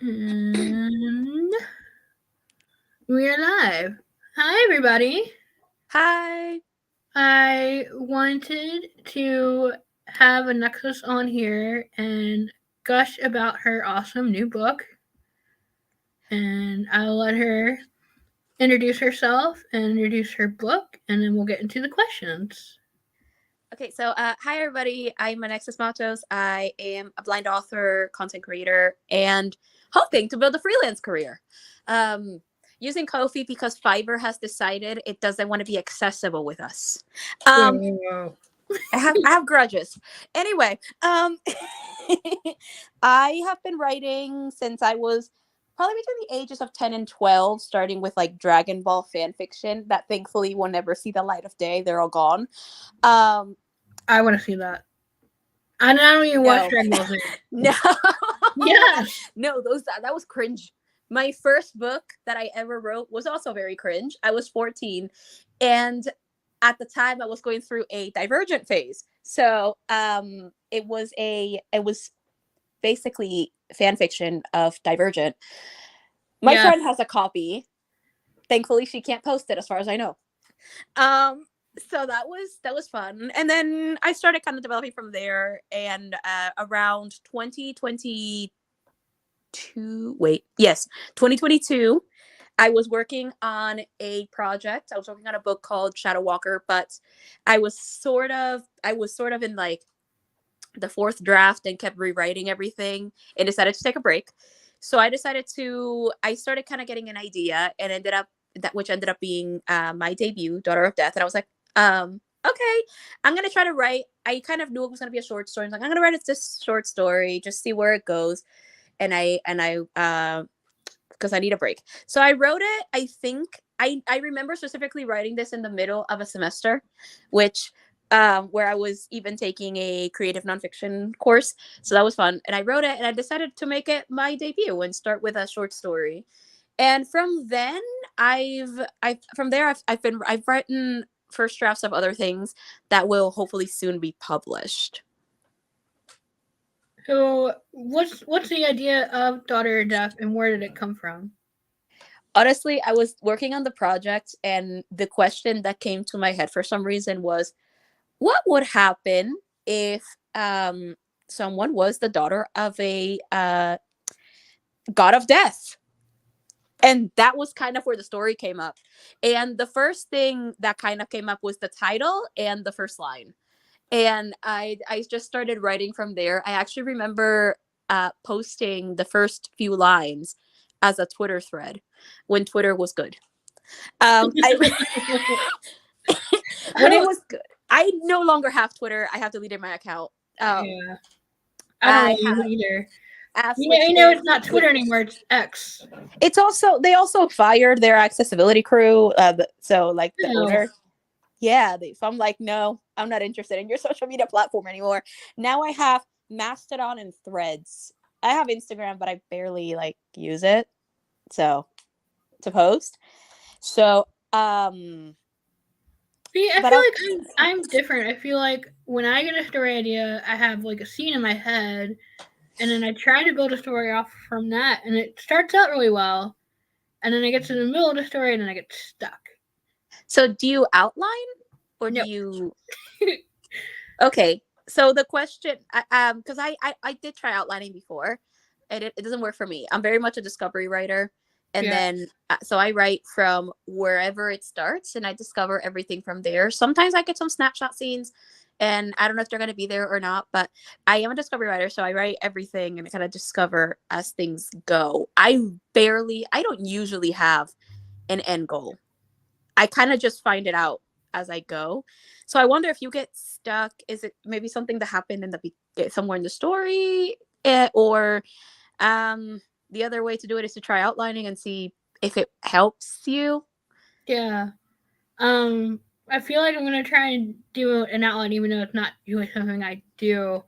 And we're live. Hi, everybody. Hi. I wanted to have Anexis on here and gush about her awesome new book. And I'll let her introduce herself and introduce her book, and then we'll get into the questions. Okay, so hi everybody. I'm Anexis Matos. I am a blind author, content creator, and hoping to build a freelance career. Um, Using Ko-fi because Fiverr has decided it doesn't want to be accessible with us. Um, Whoa. I have grudges. Anyway, I have been writing since I was probably between the ages of 10 and 12, starting with like Dragon Ball fan fiction that thankfully will never see the light of day. They're all gone. Um, I want to see that. I don't even watch no, Dragon Ball Z. no, Yes. no, that was cringe. My first book that I ever wrote was also very cringe. I was 14, and at the time I was going through a divergent phase. So it was basically fan fiction of Divergent. My Yeah. friend has a copy. Thankfully, she can't post it, as far as I know. Um, so that was fun, and then I started kind of developing from there. And around 2022, 2022, I was working on a project. I was working on a book called Shadow Walker, but I was sort of in like the fourth draft and kept rewriting everything and decided to take a break. So I started kind of getting an idea and ended up being my debut, Daughter of Death. And I was like, okay, I'm going to try to write. I kind of knew it was going to be a short story. I was like, I'm going to write this short story, just see where it goes. Because I need a break. So I wrote it. I think I remember specifically writing this in the middle of a semester, which where I was even taking a creative nonfiction course. So that was fun. And I wrote it and I decided to make it my debut and start with a short story. And from then I've written first drafts of other things that will hopefully soon be published. So, what's the idea of Daughter of Death, and where did it come from? Honestly, I was working on the project and the question that came to my head for some reason was, what would happen if someone was the daughter of a god of death? And that was kind of where the story came up. And the first thing that kind of came up was the title and the first line. And I just started writing from there. I actually remember posting the first few lines as a Twitter thread when Twitter was good. I I When it don't. was good. I no longer have Twitter. I have deleted my account. Yeah, I don't I really use it either. have You switched know, it. it's not Twitter anymore. It's X. It's also they also fired their accessibility crew. So like the No. owner, yeah. So I'm like, no, I'm not interested in your social media platform anymore. Now I have Mastodon and Threads. I have Instagram, but I barely like use it. So to post. So See, I but feel I'll like I'm different. I feel like when I get a story idea, I have like a scene in my head, and then I try to build a story off from that, and it starts out really well, and then I get to the middle of the story, and then I get stuck. So do you outline or do No. you Okay, so the question, because I did try outlining before, and it doesn't work for me. I'm very much a discovery writer, and Yeah. then so I write from wherever it starts, and I discover everything from there. Sometimes I get some snapshot scenes, and I don't know if they're going to be there or not, but I am a discovery writer, so I write everything and kind of discover as things go. I don't usually have an end goal. I kind of just find it out as I go. So I wonder if you get stuck, is it maybe something that happened in somewhere in the story, or um, the other way to do it is to try outlining and see if it helps you. Yeah. Um, I feel like I'm gonna try and do an outline, even though it's not usually something I do.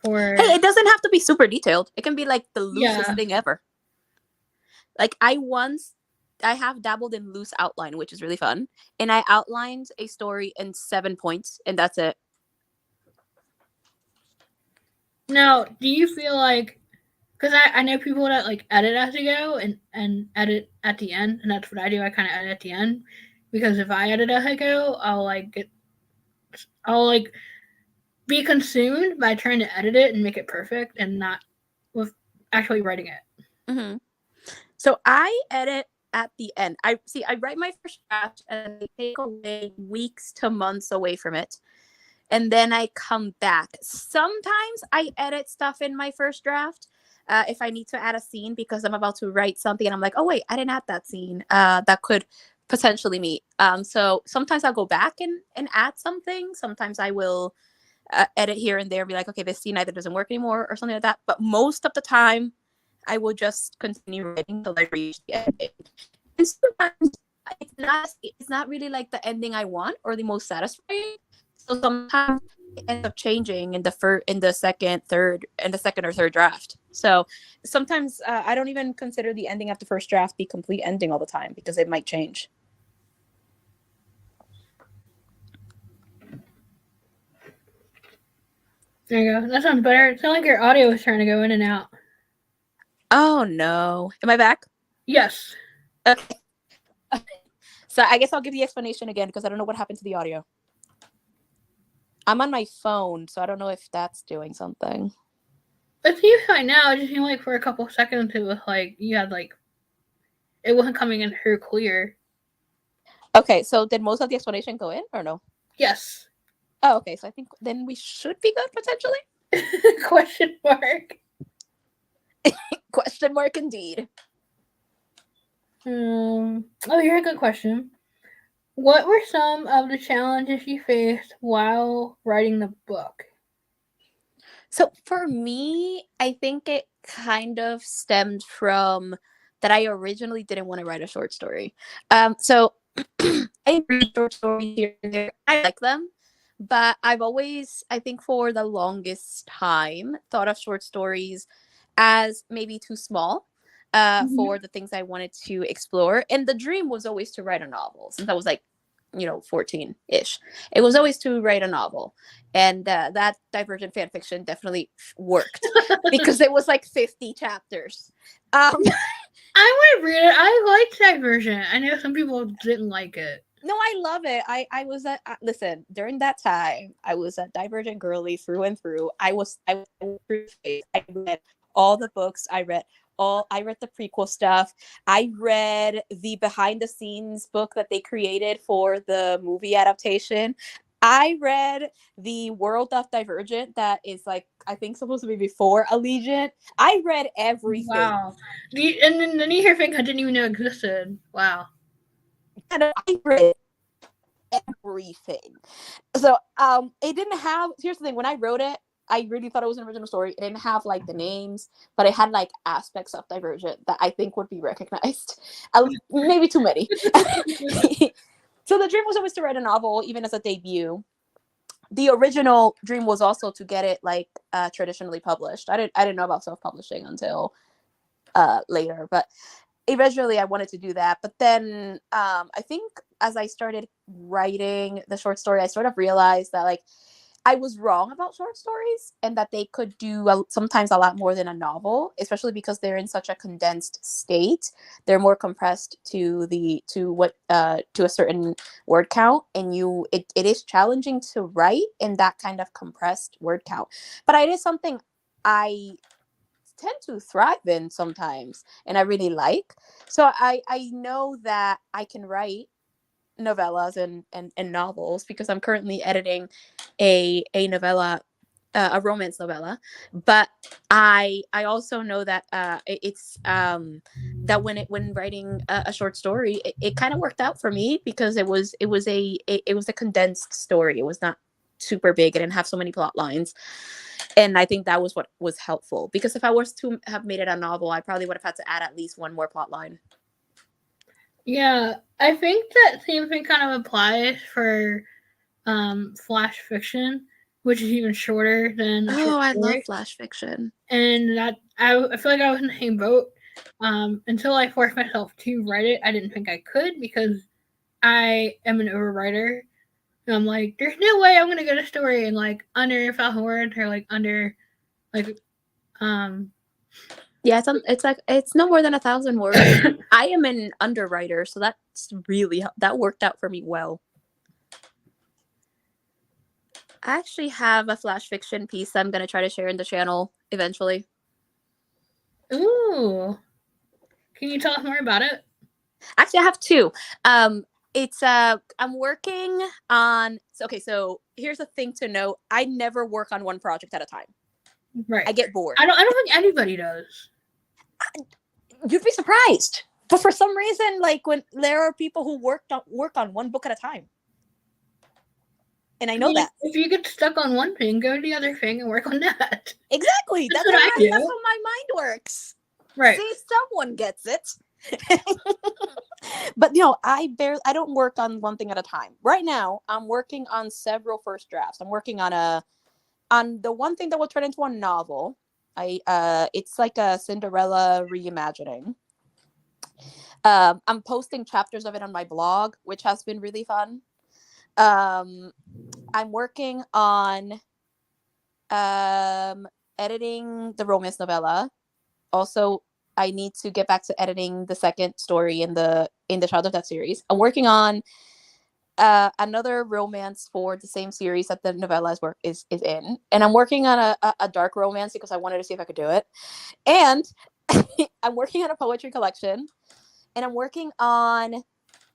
Hey, For it doesn't have to be super detailed. It can be like the loosest yeah, thing ever. Like I have dabbled in loose outline, which is really fun, and I outlined a story in 7 points, and that's it. now, do you feel like? because I know people that like edit as they go and edit at the end, and that's what I do. I kind of edit at the end because if I edit as I go, I'll like be consumed by trying to edit it and make it perfect, and not with actually writing it. Mm-hmm. So I edit at the end. I write my first draft and I take away weeks to months away from it. And then I come back. Sometimes I edit stuff in my first draft if I need to add a scene because I'm about to write something and I'm like, oh wait, I didn't add that scene that could potentially meet. So sometimes I'll go back and add something. Sometimes I will edit here and there and be like, okay, this scene either doesn't work anymore or something like that. But most of the time, I will just continue writing until I reach the ending. And sometimes it's not really like the ending I want or the most satisfying. So sometimes it ends up changing in the second or third draft. So sometimes I don't even consider the ending of the first draft the complete ending all the time because it might change. There you go. That sounds better. It sounds like your audio is trying to go in and out. Oh no. Am I back? Yes. Okay. So I guess I'll give the explanation again because I don't know what happened to the audio. I'm on my phone, so I don't know if that's doing something. It seems fine now. It just seemed like for a couple seconds it was like you had like it wasn't coming in through clear. Okay, so did most of the explanation go in or no? Yes. Oh, okay. So I think then we should be good potentially. Question mark. Question mark indeed. Oh, here's a good question. What were some of the challenges you faced while writing the book? So for me, I think it kind of stemmed from that I originally didn't want to write a short story. So I read short stories here and there. I like them, but I've always, I think for the longest time, thought of short stories as maybe too small for Mm-hmm. the things I wanted to explore. And the dream was always to write a novel since I was like, 14 ish. It was always to write a novel. And that Divergent fan fiction definitely worked because it was like 50 chapters. I would read it. I liked Divergent. I know some people didn't like it. No, I love it. I was at listen during that time. I was a Divergent girly through and through. I read all the books. I read the prequel stuff. I read the behind the scenes book that they created for the movie adaptation. I read the world of Divergent that is like I think supposed to be before Allegiant. I read everything. Wow. And then you hear things I didn't even know existed. Wow. And I read everything. So it didn't have here's the thing, when I wrote it, I really thought it was an original story. It didn't have like the names, but it had like aspects of Divergent that I think would be recognized. Maybe too many. So the dream was always to write a novel, even as a debut. The original dream was also to get it like traditionally published. I didn't know about self-publishing until later, but eventually I wanted to do that. But then I think as I started writing the short story, I sort of realized that like I was wrong about short stories and that they could do sometimes a lot more than a novel, especially because they're in such a condensed state. They're more compressed to a certain word count, and it is challenging to write in that kind of compressed word count. But it is something I tend to thrive in sometimes and I really like. So I know that I can write novellas and novels because I'm currently editing a novella, a romance novella. But I also know that it's that when writing a short story, it kind of worked out for me because it was a condensed story. It was not super big. It didn't have so many plot lines. And I think that was what was helpful because if I was to have made it a novel, I probably would have had to add at least one more plot line. Yeah, I think that same thing kind of applies for flash fiction, which is even shorter than a short Oh, I love story. flash fiction. And that I feel like I was in the same boat. Until I forced myself to write it, I didn't think I could because I am an overwriter. And I'm like, there's no way I'm gonna get a story in like under 1,000 words or like under like um Yeah, it's no more than 1,000 words. I am an underwriter, so that worked out for me well. I actually have a flash fiction piece that I'm gonna try to share in the channel eventually. Ooh. Can you tell us more about it? Actually, I have two. It's I'm working on. So here's the thing to know: I never work on one project at a time. Right. I get bored. I don't think anybody does. You'd be surprised, but for some reason, like when there are people who work on one book at a time, and I know that. If you get stuck on one thing, go to the other thing and work on that. Exactly. That's what I do. That's how my mind works. Right. See, someone gets it. But I don't work on one thing at a time. Right now, I'm working on several first drafts. I'm working on the one thing that will turn into a novel. It's like a Cinderella reimagining. I'm posting chapters of it on my blog, which has been really fun. I'm working on editing the romance novella. Also, I need to get back to editing the second story in the Child of Death series. I'm working on another romance for the same series that the novella is in, and I'm working on a dark romance because I wanted to see if I could do it. And I'm working on a poetry collection, and I'm working on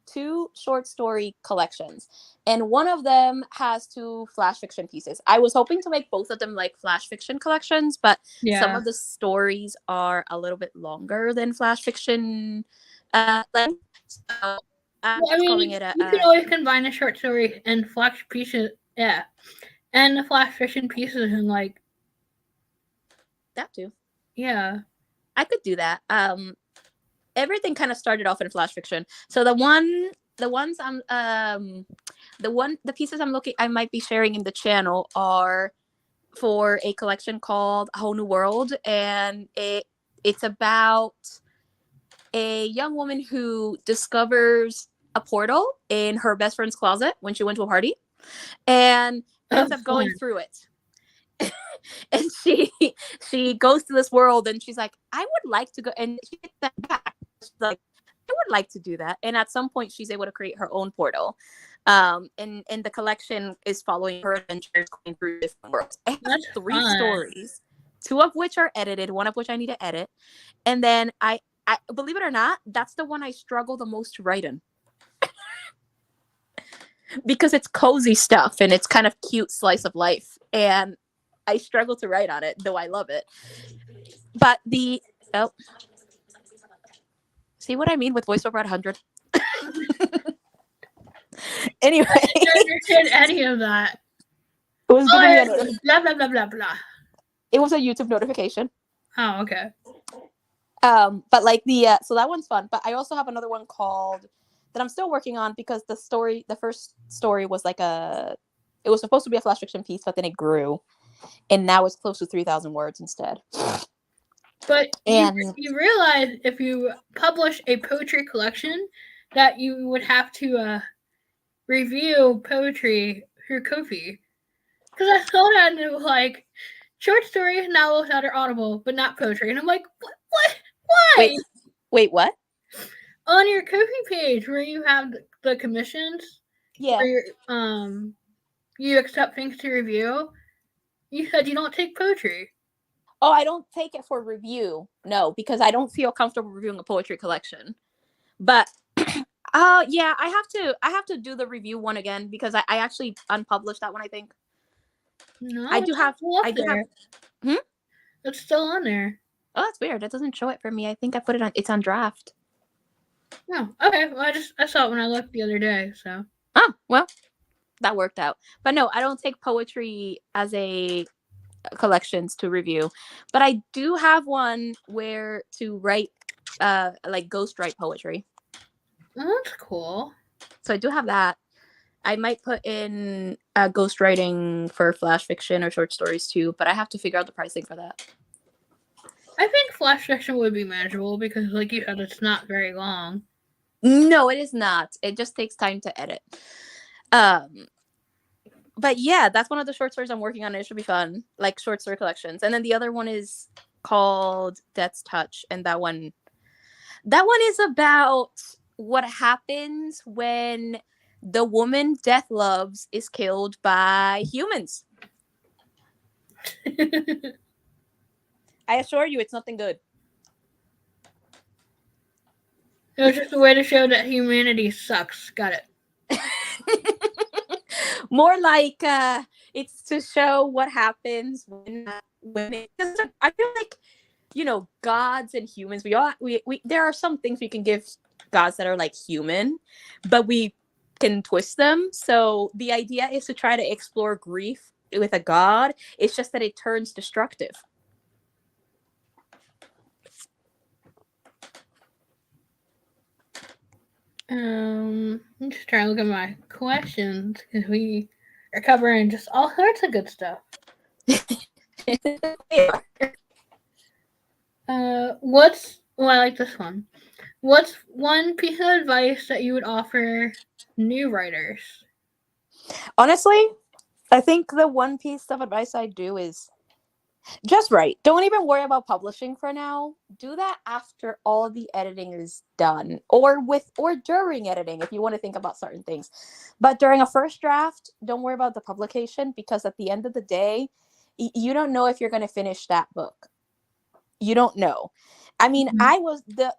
2 short story collections, and one of them has 2 flash fiction pieces. I was hoping to make both of them like flash fiction collections, but some of the stories are a little bit longer than flash fiction length. So I'm calling it you can always combine a short story and flash pieces, and the flash fiction pieces and like that too. Yeah, I could do that. Everything kind of started off in flash fiction. So the pieces I might be sharing in the channel are for a collection called A Whole New World, and it's about a young woman who discovers a portal in her best friend's closet when she went to a party, and ends up going through it. And she goes to this world, and she's like, I would like to go, and she gets that back. She's like, I would like to do that. And at some point she's able to create her own portal. And the collection is following her adventures going through different worlds. I have 3 stories, 2 of which are edited, 1 of which I need to edit. And then I believe it or not, that's the one I struggle the most to write in. Because it's cozy stuff and it's kind of cute slice of life. And I struggle to write on it, though I love it. But see what I mean with voiceover at 100? Anyway. I didn't understand any of that. It was giving me blah, blah, blah, blah, blah. It was a YouTube notification. Oh, okay. But like so that one's fun. But I also have another one called that I'm still working on because the first story was like it was supposed to be a flash fiction piece, but then it grew. And now it's close to 3,000 words instead. But you realize if you publish a poetry collection that you would have to review poetry through Ko-fi. Because I saw that and it was like short stories, novels that are audible, but not poetry. And I'm like, what? Why? Wait, what? On your Ko-fi page where you have the commissions, where you accept things to review, you said you don't take poetry. Oh, I don't take it for review. No, because I don't feel comfortable reviewing a poetry collection. But yeah, I have to do the review one again because I actually unpublished that one, I think. No, I do have. It's still on there. Oh, that's weird. It doesn't show it for me. I think I put it on. It's on draft. Oh, okay. Well, I saw it when I looked the other day. So. Oh well, that worked out. But no, I don't take poetry as a collections to review, but I do have one where to write, like ghostwrite poetry. Oh, that's cool. So I do have that. I might put in ghostwriting for flash fiction or short stories too, but I have to figure out the pricing for that. I think flash fiction would be manageable because, like you said, it's not very long. No, it is not. It just takes time to edit. But yeah, that's one of the short stories I'm working on. It should be fun, like short story collections. And then the other one is called Death's Touch, and that one is about what happens when the woman Death loves is killed by humans. I assure you, it's nothing good. It was just a way to show that humanity sucks. Got it. More like it's to show what happens when it, I feel like, you know, gods and humans, we there are some things we can give gods that are like human, but we can twist them. So the idea is to try to explore grief with a god. It's just that it turns destructive. I'm just trying to look at my questions because we are covering just all sorts of good stuff. I like this one. What's one piece of advice that you would offer new writers? Honestly, I think the one piece of advice I do is just write. Don't even worry about publishing for now. Do that after all the editing is done, or during editing if you want to think about certain things. But during a first draft, don't worry about the publication, because at the end of the day, you don't know if you're going to finish that book. You don't know. I mean, I was the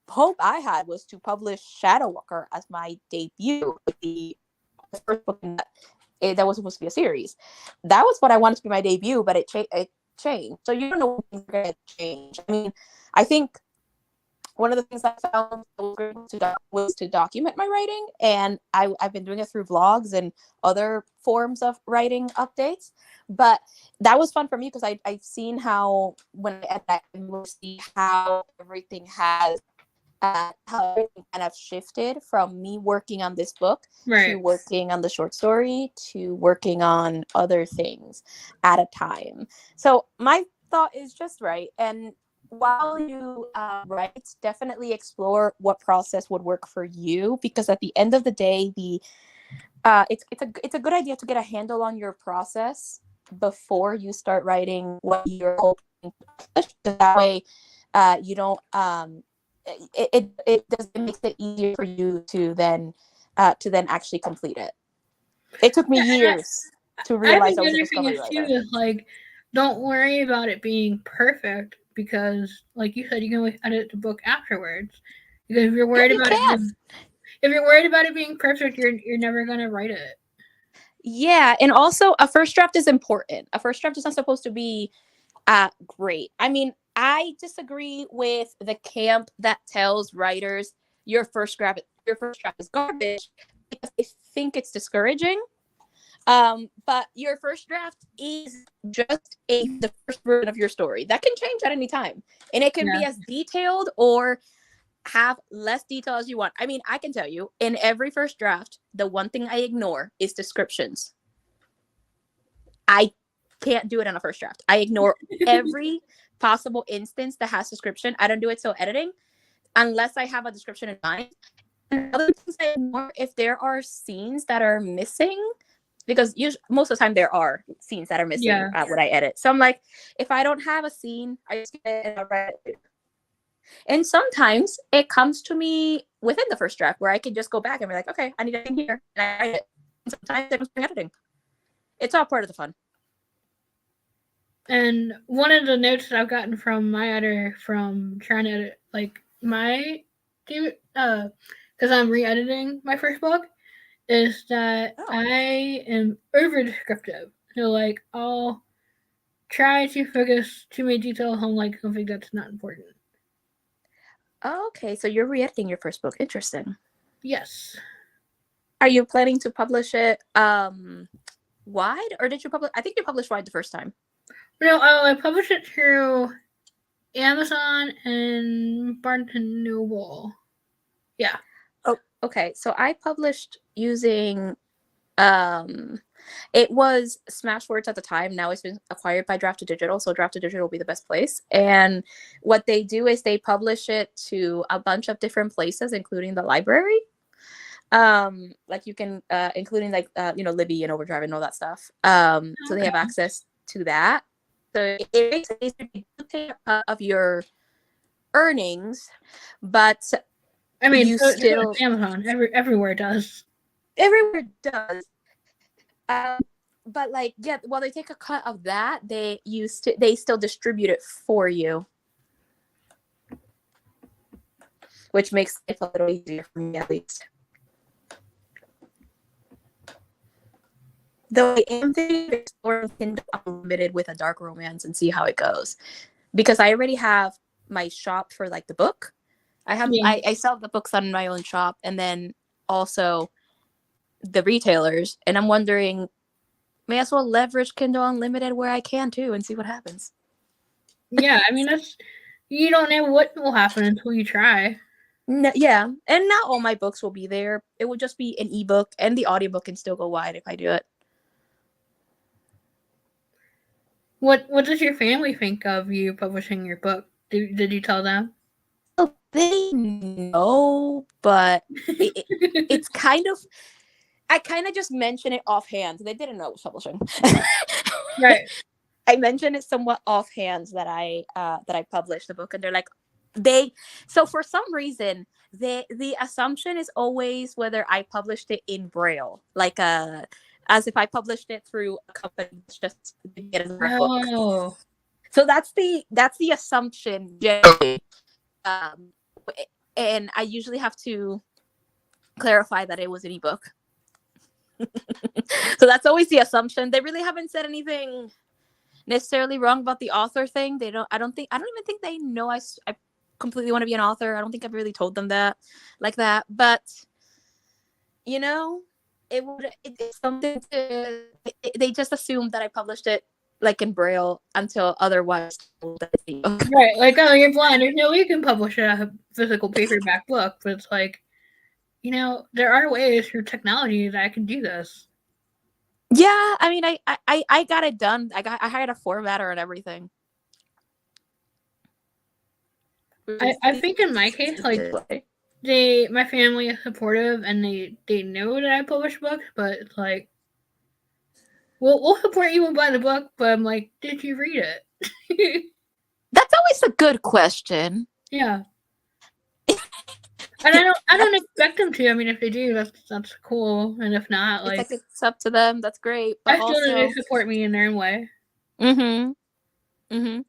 hope I had was to publish Shadow Walker as my debut, the first book that was supposed to be a series. That was what I wanted to be my debut, but it changed. So you don't know when things are going to change. I mean, I think one of the things I found was to document my writing, and I've been doing it through vlogs and other forms of writing updates. But that was fun for me because I've seen how when I can see how everything has how everything kind of shifted from me working on this book to working on the short story to working on other things at a time. So my thought is just write, and while you write, definitely explore what process would work for you, because at the end of the day, it's a good idea to get a handle on your process before you start writing what you're hoping to publish. That way, you don't it makes it easier for you to then actually complete it. It took me years to realize I was a discovery writer. Too is like, don't worry about it being perfect, because, like you said, you can always edit the book afterwards. Because if you're worried about it being perfect, you're never gonna write it. Yeah, and also a first draft is important. A first draft is not supposed to be great. I mean, I disagree with the camp that tells writers your first draft is garbage, because I think it's discouraging. But your first draft is just the first version of your story. That can change at any time, and it can be as detailed or have less detail as you want. I mean, I can tell you, in every first draft, the one thing I ignore is descriptions. I can't do it on a first draft. I ignore every possible instance that has description. I don't do it till editing unless I have a description in mind. And other things I ignore if there are scenes that are missing, because most of the time there are scenes that are missing when I edit. So I'm like, if I don't have a scene, I just get it and I'll write it. And sometimes it comes to me within the first draft where I can just go back and be like, okay, I need a thing here, and I write it. And sometimes it comes to editing. It's all part of the fun. And one of the notes that I've gotten from my editor from trying to edit, like, my because I'm re-editing my first book, is that I am over descriptive. So, like, I'll try to focus too many details on, like, something that's not important. Okay, so you're re-editing your first book. Interesting. Yes. Are you planning to publish it wide, or did you publish? I think you published wide the first time. No, I published it through Amazon and Barnes and Noble. Yeah. Oh, okay. So I published using it was Smashwords at the time. Now it's been acquired by Draft to Digital, so Draft to Digital will be the best place. And what they do is they publish it to a bunch of different places, including the library. Like you can including like Libby and Overdrive and all that stuff. So they have access to that. So it basically take a cut of your earnings, but I mean, you so does still Amazon. Everywhere does. everywhere does. But like, yeah, while they take a cut of that, they still distribute it for you, which makes life a little easier for me at least. Though I am thinking of exploring Kindle Unlimited with a dark romance and see how it goes, because I already have my shop for like the book. I sell the books on my own shop, and then also the retailers, and I'm wondering, may as well leverage Kindle Unlimited where I can too and see what happens. Yeah, I mean, you don't know what will happen until you try. No, yeah, and not all my books will be there. It will just be an ebook, and the audiobook can still go wide if I do it. What does your family think of you publishing your book? Did you tell them? Oh, they know, but it's kind of, I kind of just mentioned it offhand. They didn't know it was publishing. Right. I mentioned it somewhat offhand that I published the book, and they're like, so for some reason the assumption is always whether I published it in Braille, like as if I published it through a company that's just to get as a book. Oh. So that's the assumption generally. Um, and I usually have to clarify that it was an ebook. So that's always the assumption. They really haven't said anything necessarily wrong about the author thing. I don't even think they know I completely want to be an author. I don't think I've really told them that like that, but you know, it's something to, they just assumed that I published it like in Braille until otherwise told that it's an ebook. Right, like, oh, you're blind. There's no way you can publish a physical paperback book, but it's like, there are ways through technology that I can do this. Yeah, I mean, I got it done. I hired a formatter and everything. I think in my case, like, my family is supportive and they know that I publish books, but it's like, we'll support you and buy the book, but I'm like, did you read it? That's always a good question. Yeah. And I don't expect them to. I mean, if they do, that's cool. And if not, It's like, it's up to them. That's great. But I still know they support me in their own way. Mm-hmm. Mm-hmm.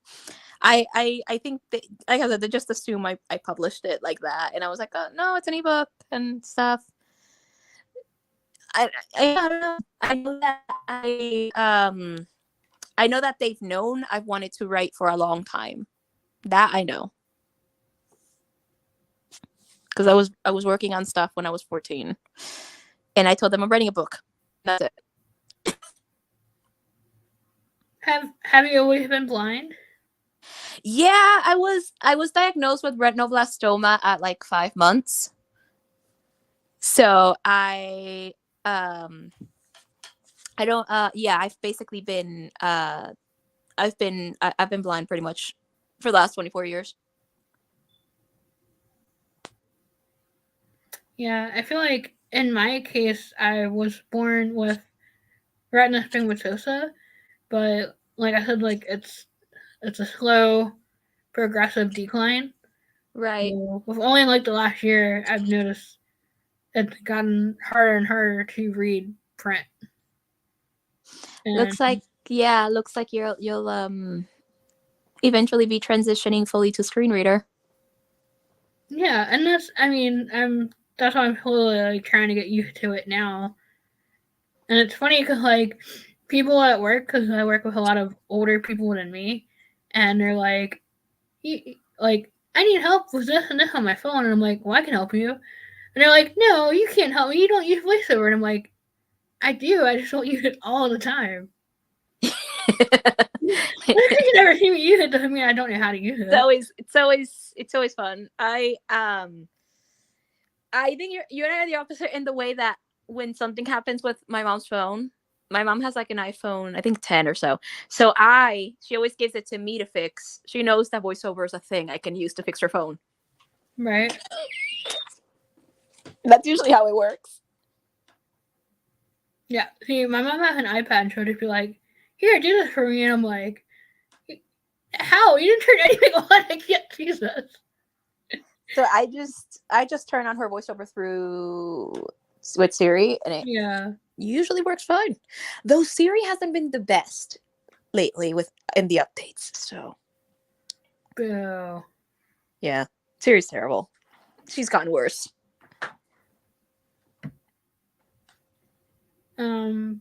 I think like I said, they just assume I published it like that, and I was like, oh, no, it's an ebook and stuff. I don't know. I know that they've known I've wanted to write for a long time. That I know. Because I was working on stuff when I was 14. And I told them I'm writing a book. That's it. Have you always been blind? Yeah, I was diagnosed with retinoblastoma at like 5 months. So I don't yeah, I've basically been I've been blind pretty much for the last 24 years. Yeah, I feel like in my case, I was born with retinal pigmentosa, but like I said, like it's a slow, progressive decline. Right. So with only like the last year, I've noticed it's gotten harder and harder to read print. And looks like you'll eventually be transitioning fully to screen reader. yeah, and that's that's why I'm slowly like trying to get used to it now. And it's funny because like people at work, because I work with a lot of older people than me, and they're like, like, I need help with this and this on my phone, and I'm like, well, I can help you. And they're like, no, you can't help me. You don't use voiceover. And I'm like, I do. I just don't use it all the time. If you never see me use it, doesn't mean I don't know how to use it. It's always fun. I think you and I are the opposite in the way that when something happens with my mom's phone, my mom has like an iPhone, I think 10 or so. So she always gives it to me to fix. She knows that voiceover is a thing I can use to fix her phone. Right. That's usually how it works. Yeah. See, my mom has an iPad, and she'll just be like, here, do this for me. And I'm like, How? You didn't turn anything on yet, Jesus. So I just turn on her voiceover through with Siri, and it Yeah. usually works fine. Though Siri hasn't been the best lately with in the updates. So Boo. yeah, Siri's terrible. She's gotten worse. Um,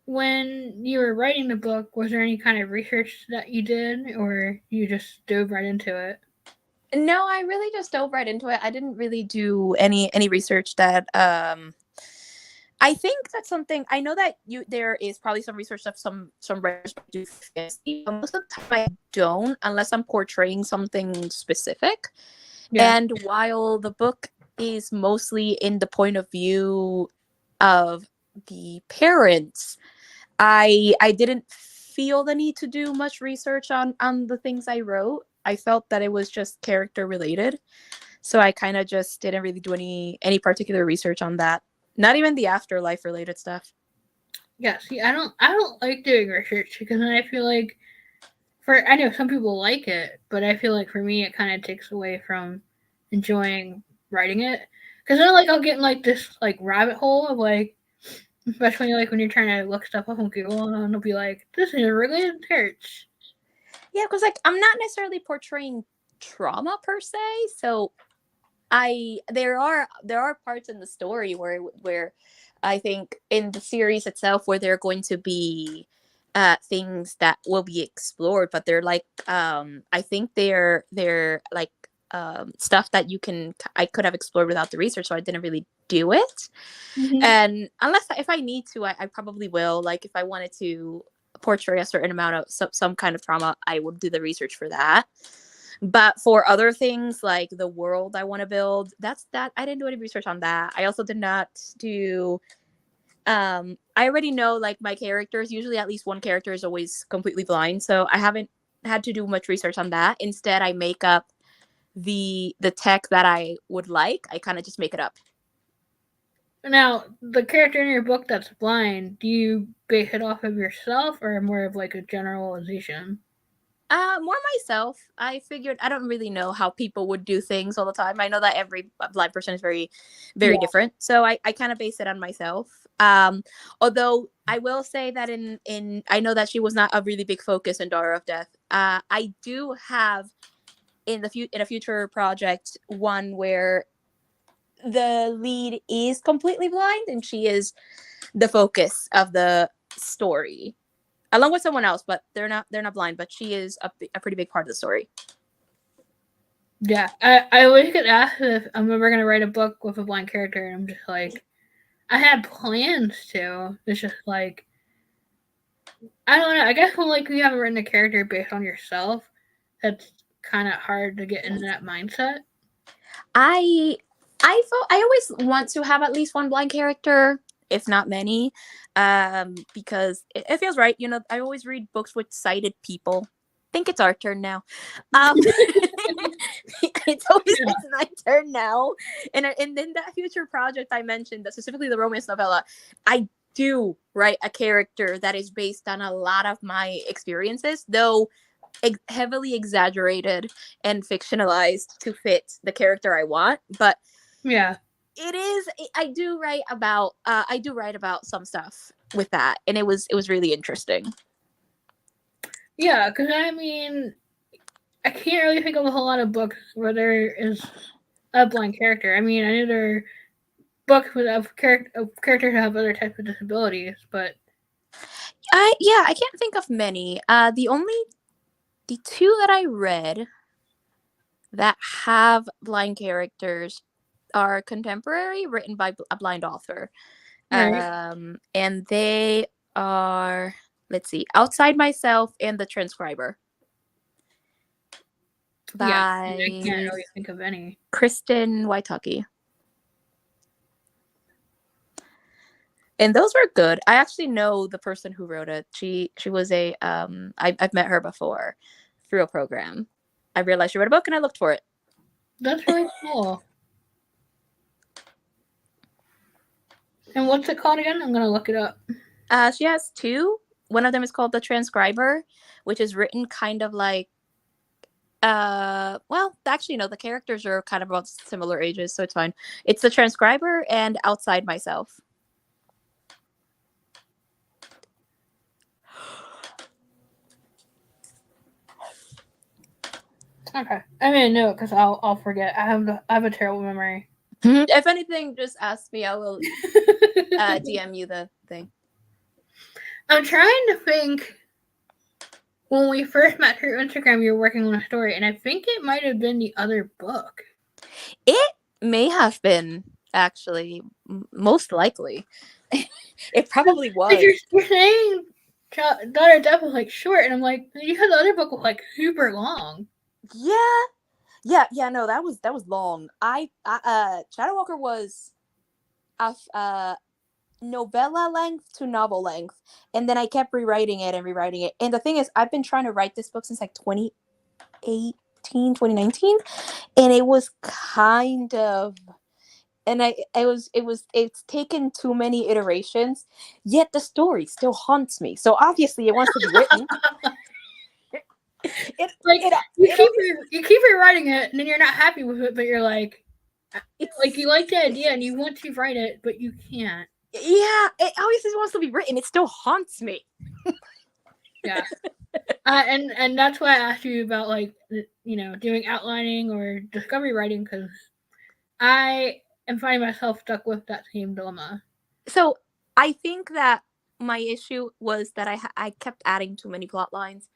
when you were writing the book, was there any kind of research that you did, or you just dove right into it? No, I really just dove right into it. I didn't really do any research that I think that's something I know that you there is probably some research that some writers do fancy, but most of the time I don't unless I'm portraying something specific. Yeah. And while the book is mostly in the point of view of the parents, I didn't feel the need to do much research on the things I wrote. I felt that it was just character related. So I kind of just didn't really do any particular research on that. Not even the afterlife related stuff. Yeah. See, I don't like doing research because then I feel like for I know some people like it, but I feel like for me it kind of takes away from enjoying writing it. Because then like I'll get in like this like rabbit hole of like, especially like when you're trying to look stuff up on Google, and it'll be like, this is really intense. Yeah, because like I'm not necessarily portraying trauma per se. So I there are parts in the story where I think in the series itself where there are going to be things that will be explored, but they're like I think they're like stuff that I could have explored without the research, so I didn't really do it. Mm-hmm. And unless if I need to, I probably will. Like if I wanted to portray a certain amount of some kind of trauma, I would do the research for that. But for other things like the world I want to build, that's that I didn't do any research on that. I also did not do I already know like my characters, usually at least one character is always completely blind, so I haven't had to do much research on that. Instead, I make up the tech that I would like. I kind of just make it up. Now, the character in your book that's blind, do you base it off of yourself or more of like a generalization? More myself. I figured I don't really know how people would do things all the time. I know that every blind person is very, very Yeah. different. So I kind of base it on myself. Although I will say that in I know that she was not a really big focus in Daughter of Death. I do have in a future project one where the lead is completely blind and she is the focus of the story along with someone else, but they're not blind, but she is a pretty big part of the story. Yeah. I always get asked if I'm ever going to write a book with a blind character, and I'm just like, I had plans to. It's just like, I don't know. I guess when like you haven't written a character based on yourself, that's kind of hard to get into that mindset. I I always want to have at least one blind character, if not many, because it feels right. You know, I always read books with sighted people. Think it's our turn now. Um, Yeah. it's my turn now, and then that future project I mentioned, that specifically the romance novella, I do write a character that is based on a lot of my experiences, though heavily exaggerated and fictionalized to fit the character I want. But Yeah. it is I do write about some stuff with that, and it was really interesting. Yeah, because I mean, I can't really think of a whole lot of books where there is a blind character. I mean, I know there are books with of characters who have other types of disabilities, but I can't think of many. The two that I read that have blind characters are contemporary, written by a blind author. right. And they are, let's see, Outside Myself and The Transcriber Yeah, I can't by really think of any. Kristen Waitaki. And those were good. I actually know the person who wrote it. She was I've met her before through a program. I realized she wrote a book and I looked for it. That's really cool. And what's it called again? I'm gonna look it up. She has two. one of them is called The Transcriber, which is written kind of like well, actually no, the characters are kind of about similar ages, so it's fine. It's The Transcriber and Outside Myself. Okay, I mean, no, because I'll forget. I have a terrible memory. If anything, just ask me. I will DM you the thing. I'm trying to think. When we first met through Instagram, you were working on a story, and I think it might have been the other book. It may have been, actually, most likely. It probably was. You're saying Daughter of Death was like short, and I'm like, you had the other book was like super long. Yeah. No, that was long. Shadow Walker was a novella length to novel length, and then I kept rewriting it. And the thing is, I've been trying to write this book since like 2019, and it was kind of, and it's taken too many iterations, yet the story still haunts me, so obviously it wants to be written. You keep rewriting it, and then you're not happy with it, but you're like you like the idea and you want to write it, but you can't. Yeah, it obviously wants to be written. It still haunts me. Yeah. And that's why I asked you about like doing outlining or discovery writing, because I am finding myself stuck with that same dilemma. So I think that my issue was that I kept adding too many plot lines,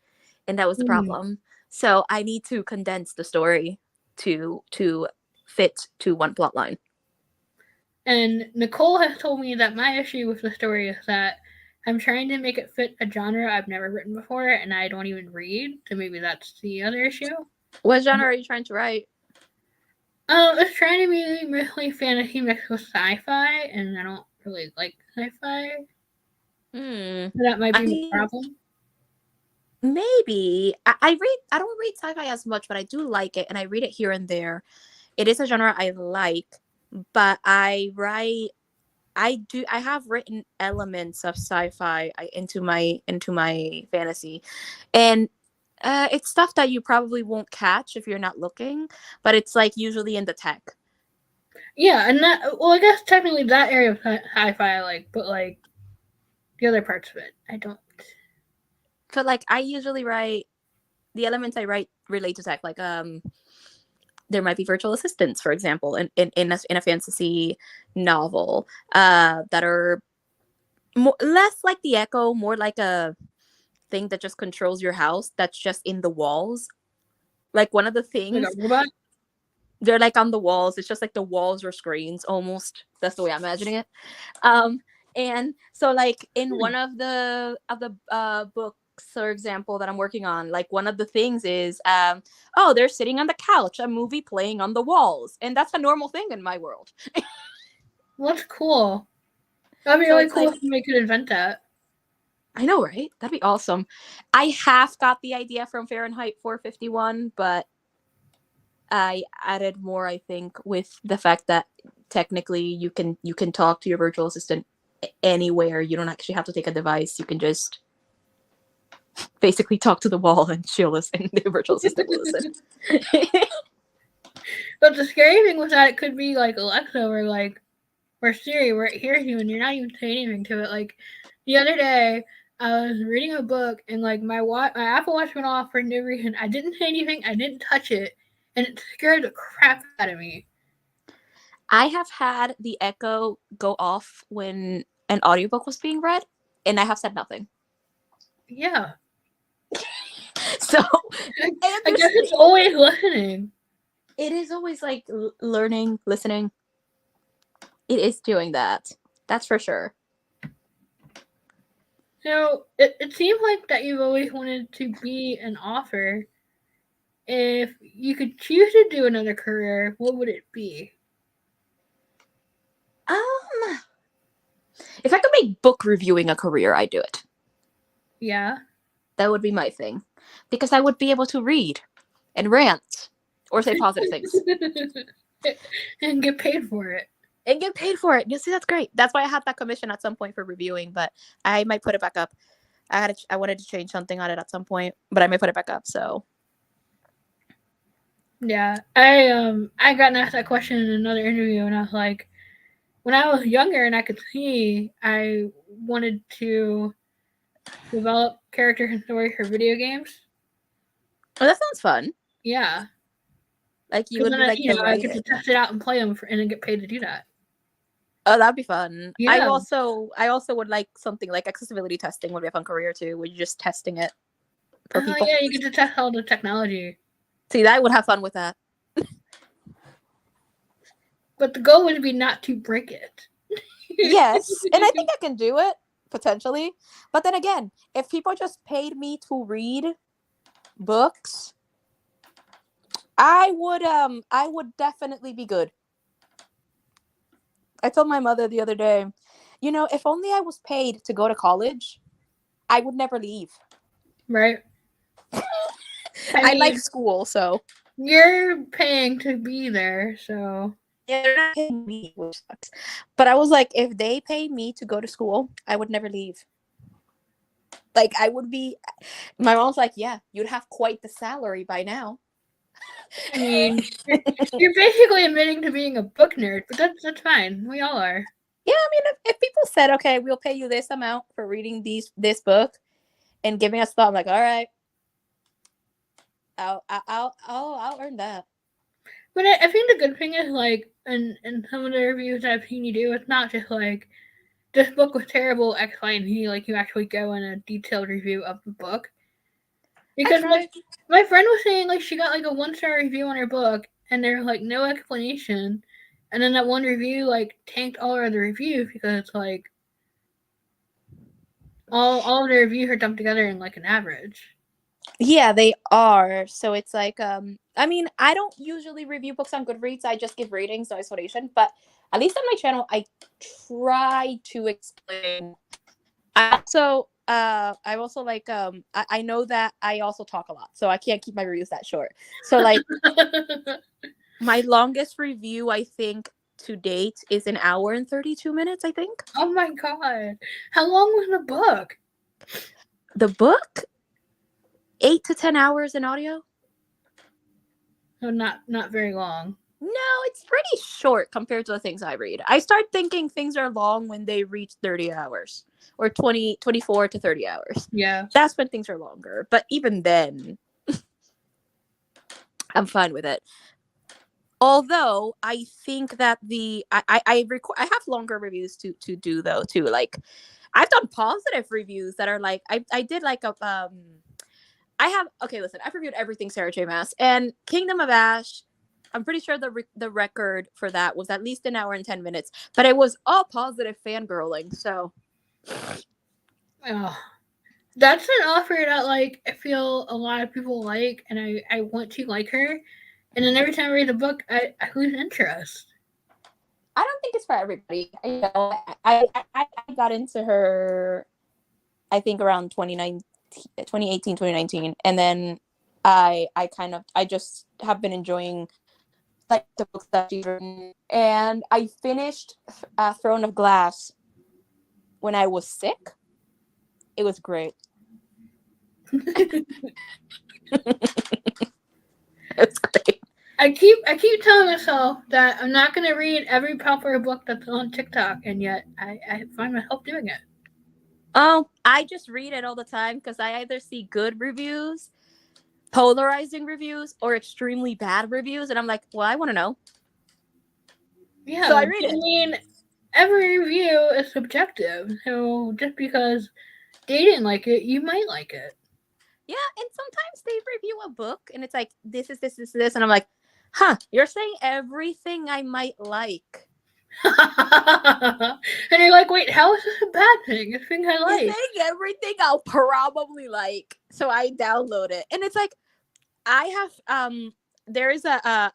and that was the problem. So I need to condense the story to fit to one plot line. And Nicole has told me that my issue with the story is that I'm trying to make it fit a genre I've never written before, and I don't even read. So maybe that's the other issue. What genre are you trying to write? It's trying to be mostly fantasy mixed with sci-fi, and I don't really like sci-fi. So that might be a problem. Maybe I don't read sci-fi as much, but I do like it, and I read it here and there. It is a genre I like, but I have written elements of sci-fi into my fantasy, and it's stuff that you probably won't catch if you're not looking, but it's like usually in the tech. Yeah, and I guess technically that area of sci-fi I like, but like the other parts of it, I don't. So like I usually write the elements I write relate to tech, like there might be virtual assistants, for example, in a fantasy novel that are less like the Echo, more like a thing that just controls your house, that's just in the walls. Like one of the things, like a robot? They're like on the walls. It's just like the walls or screens almost. That's the way I'm imagining it. And so like in one of the books, for example, that I'm working on, like one of the things is oh, they're sitting on the couch, a movie playing on the walls, and that's a normal thing in my world. Well, that's cool. That'd be So really it's cool like, if we could invent that. I know, right? That'd be awesome. I half got the idea from Fahrenheit 451, but I added more, I think, with the fact that technically you can talk to your virtual assistant anywhere. You don't actually have to take a device. You can just basically talk to the wall and she'll listen. The virtual assistant will listen. But the scary thing was that it could be like Alexa or Siri, where it hears you and you're not even saying anything to it. Like the other day, I was reading a book and like my Apple Watch went off for no reason. I didn't say anything. I didn't touch it, and it scared the crap out of me. I have had the Echo go off when an audiobook was being read, and I have said nothing. Yeah. So I guess it's always listening. It is always like learning, listening. It is doing that. That's for sure. So it seems like that you've always wanted to be an author. If you could choose to do another career, what would it be? If I could make book reviewing a career, I'd do it. Yeah. That would be my thing. Because I would be able to read and rant or say positive things. And get paid for it. And get paid for it. You see, that's great. That's why I had that commission at some point for reviewing, but I might put it back up. I wanted to change something on it at some point, but I may put it back up. So Yeah, I got asked that question in another interview, and I was like, when I was younger and I could see, I wanted to develop characters and stories for video games. oh, that sounds fun. Yeah, Like you because would then be like the I get writer. to test it out and play them and then get paid to do that. Oh, that'd be fun. Yeah. I also would like something like accessibility testing would be a fun career too, where you're just testing it for people. Yeah, you get to test all the technology. See, I would have fun with that. But the goal would be not to break it. Yes, and I think I can do it potentially. But then again, if people just paid me to read books, I would definitely be good. I told my mother the other day, if only I was paid to go to college, I would never leave. Right? I like school, so you're paying to be there, so yeah, they're not paying me, which sucks. But I was like, if they pay me to go to school, I would never leave. Like I would be. My mom's like, yeah, you'd have quite the salary by now. I mean, you're basically admitting to being a book nerd, but that's fine. We all are. Yeah, I mean, if people said, okay, we'll pay you this amount for reading this book and giving us thought, I'm like, all right, I'll earn that. But I think the good thing is like, in some of the reviews I've seen you do, it's not just like this book was terrible X, Y, and Z. Like you actually go in a detailed review of the book. Because like my friend was saying, like she got like a 1-star review on her book, and there's like no explanation, and then that one review like tanked all her other reviews because it's like all of the reviews are dumped together in like an average. Yeah, they are. So it's like, I mean, I don't usually review books on Goodreads. I just give ratings, no explanation. But at least on my channel, I try to explain. I also like, I know that I also talk a lot, so I can't keep my reviews that short. So like, my longest review, I think, to date is 1 hour and 32 minutes, I think. Oh my god. How long was the book? The book? 8 to 10 hours in audio. So not very long. No, it's pretty short compared to the things I read. I start thinking things are long when they reach 30 hours or 24 to 30 hours. Yeah. That's when things are longer. But even then, I'm fine with it. Although I think that I have longer reviews to do though too. Like I've done positive reviews that are like I did like a listen, I've reviewed everything Sarah J. Maas, and Kingdom of Ash. I'm pretty sure the record for that was at least 1 hour and 10 minutes, but it was all positive fangirling. So, that's an offer that like I feel a lot of people like, and I want to like her, and then every time I read a book, I lose interest. I don't think it's for everybody. I got into her, I think around 2018, 2019, and then I just have been enjoying like the books that she's written, and I finished Throne of Glass when I was sick. It was great. It's great. I keep telling myself that I'm not gonna read every popular book that's on TikTok, and yet I find myself doing it. Oh, I just read it all the time because I either see good reviews, polarizing reviews, or extremely bad reviews, and I'm like, well, I want to know. Yeah, so I read it. I mean, every review is subjective, so just because they didn't like it, you might like it. Yeah, and sometimes they review a book, and it's like, this is this, and I'm like, huh, you're saying everything I might like. And you're like, wait, how is this a bad thing? It's a thing I like. You're saying everything I'll probably like. So I download it. And it's like, I have there is a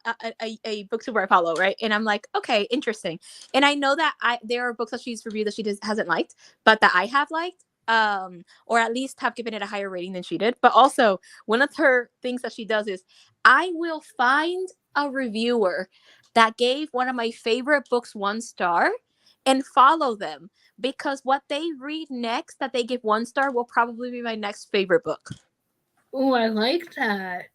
booktuber I follow, right? And I'm like, okay, interesting. And I know that there are books that she's reviewed that she hasn't liked, but that I have liked. Or at least have given it a higher rating than she did. But also, one of her things that she does is I will find a reviewer that gave one of my favorite books 1 star, and follow them, because what they read next that they give 1 star will probably be my next favorite book. Oh, I like that.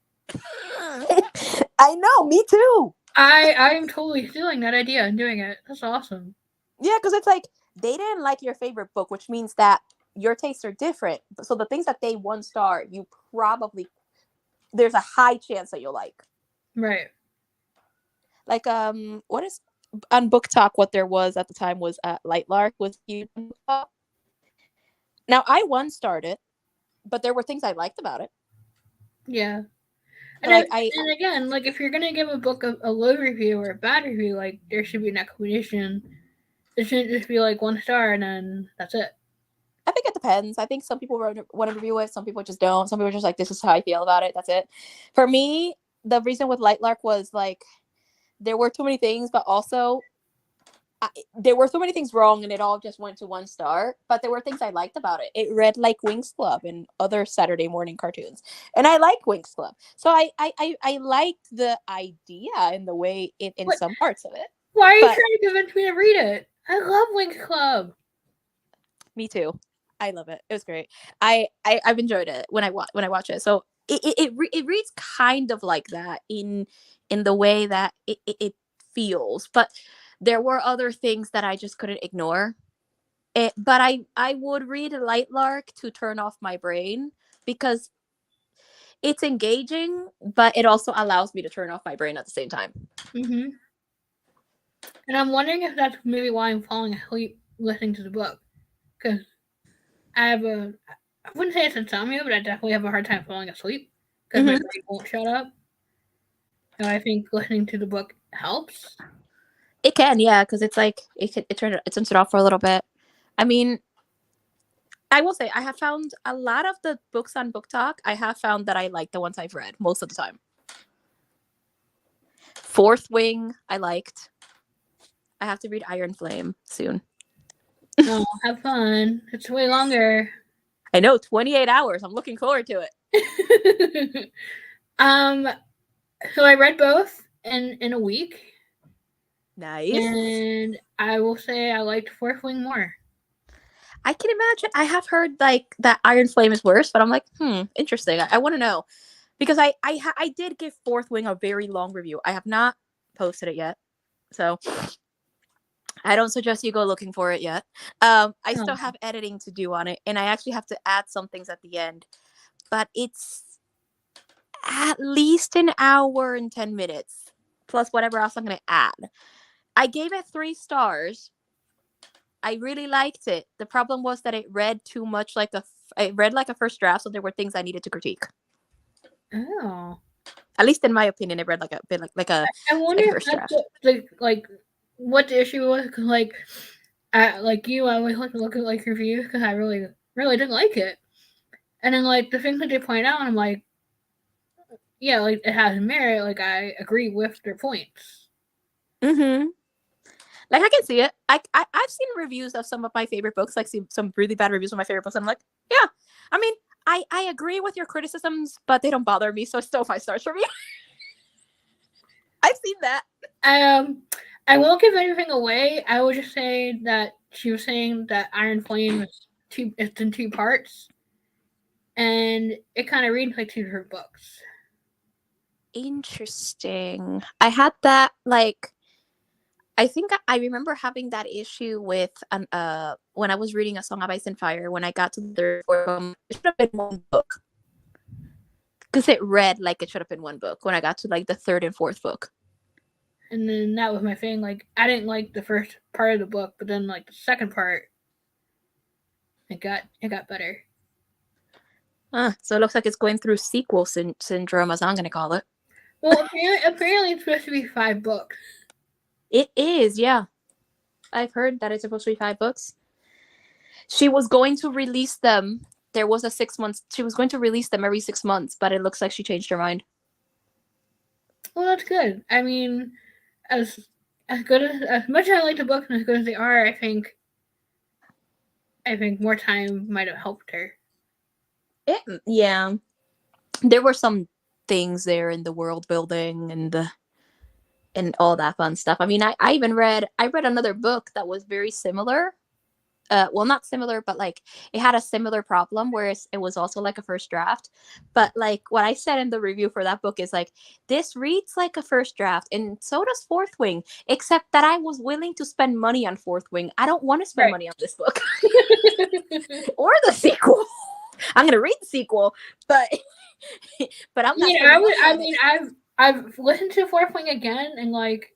I know, me too. I am totally stealing that idea and doing it. That's awesome. Yeah, because it's like they didn't like your favorite book, which means that your tastes are different. So the things that they 1 star, you probably, there's a high chance that you'll like. Right. Like what is on Book Talk? What there was at the time was Light Lark was huge. Now I 1 starred it, but there were things I liked about it. Yeah. But And again, like if you're gonna give a book a low review or a bad review, like there should be an explanation. It shouldn't just be like 1 star and then that's it. I think it depends. I think some people want to review it, some people just don't. Some people are just like, this is how I feel about it. That's it. For me, the reason with Light Lark was like there were too many things, but also there were so many things wrong, and it all just went to 1 star. But there were things I liked about it. It read like Winx Club and other Saturday morning cartoons, and I like Winx Club. So I liked the idea and the way in some parts of it. Why are you trying to convince me to read it? I love Winx Club. Me too. I love it. It was great. I've enjoyed it when I watch it. So it reads kind of like that in the way that it feels, but there were other things that I just couldn't ignore. But I would read Light Lark to turn off my brain because it's engaging, but it also allows me to turn off my brain at the same time. Mm-hmm. And I'm wondering if that's maybe why I'm falling asleep listening to the book. Because I wouldn't say it's insomnia, but I definitely have a hard time falling asleep because my brain won't shut up. And I think listening to the book helps. It can, yeah, because it's like it turns it off for a little bit. I mean, I will say I have found a lot of the books on Book Talk. I have found that I like the ones I've read most of the time. Fourth Wing, I liked. I have to read Iron Flame soon. Oh, have fun. It's way longer. I know, 28 hours. I'm looking forward to it. So I read both in a week. Nice. And I will say I liked Fourth Wing more. I can imagine. I have heard like that Iron Flame is worse, but I'm like, interesting. I want to know because I did give Fourth Wing a very long review. I have not posted it yet, so I don't suggest you go looking for it yet. I still have editing to do on it, and I actually have to add some things at the end, but it's at least an hour and 10 minutes plus whatever else I'm going to add. I gave it 3 stars. I really liked it. The problem was that it read too much like it read like a first draft, so there were things I needed to critique. Oh. At least in my opinion, it read like a bit like a. I wonder if that's what the issue was, because like you, I always like to look at like reviews because I really didn't like it, and then like the things that they point out, I'm like, yeah, like it has merit. Like I agree with their points. Mm-hmm. Like I can see it. I've seen reviews of some of my favorite books, like some really bad reviews of my favorite books. And I'm like, yeah. I mean, I agree with your criticisms, but they don't bother me, so it's still 5 stars for me. I've seen that. I won't give anything away. I will just say that she was saying that Iron Flame it's in 2 parts, and it kind of reads like 2 different books. Interesting. I had that like. I think I remember having that issue with when I was reading A Song of Ice and Fire. When I got to the third book, it should have been 1 book because it read like it should have been 1 book. When I got to like the 3rd and 4th book, and then that was my thing. Like I didn't like the first part of the book, but then like the second part, it got better. So it looks like it's going through sequel syndrome, as I'm going to call it. Well, apparently it's supposed to be 5 books. It is, yeah. I've heard that it's supposed to be 5 books. She was going to release them. There was a 6 months. She was going to release them every 6 months, but it looks like she changed her mind. Well, that's good. I mean, as good as much as I like the books and as good as they are, I think more time might have helped her. Yeah. There were some things there in the world building and and all that fun stuff. I mean, I read another book that was very similar. Well, not similar, but like it had a similar problem, whereas it was also like a first draft. But like what I said in the review for that book is like, this reads like a first draft, and so does Fourth Wing, except that I was willing to spend money on Fourth Wing. I don't want to spend money on this book or the sequel. I'm gonna read the sequel, but I'm not. I've listened to Fourth Wing again, and like,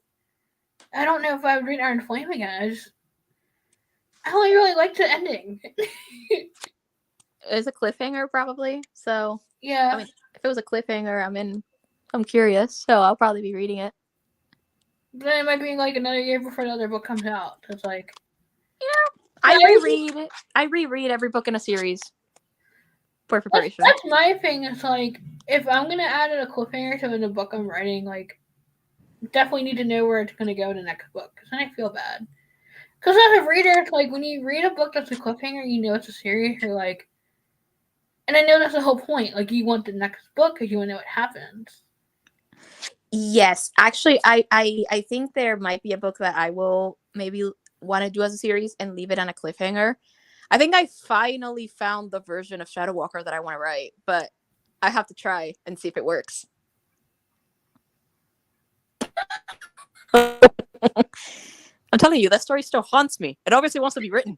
I don't know if I would read Iron Flame again. I only really liked the ending. It's a cliffhanger, probably. So yeah, I mean, if it was a cliffhanger, I'm curious, so I'll probably be reading it. but then it might be like another year before the other book comes out. So it's like, yeah, I reread every book in a series for preparation. That's my thing. It's like, if I'm gonna add a cliffhanger to the book I'm writing, like, definitely need to know where it's gonna go in the next book, because then I feel bad. Because as a reader, it's like when you read a book that's a cliffhanger, you know it's a series. You're like, and I know that's the whole point. Like, you want the next book because you want to know what happens. Yes, actually, I think there might be a book that I will maybe want to do as a series and leave it on a cliffhanger. I think I finally found the version of Shadow Walker that I want to write, but I have to try and see if it works. I'm telling you, that story still haunts me. It obviously wants to be written.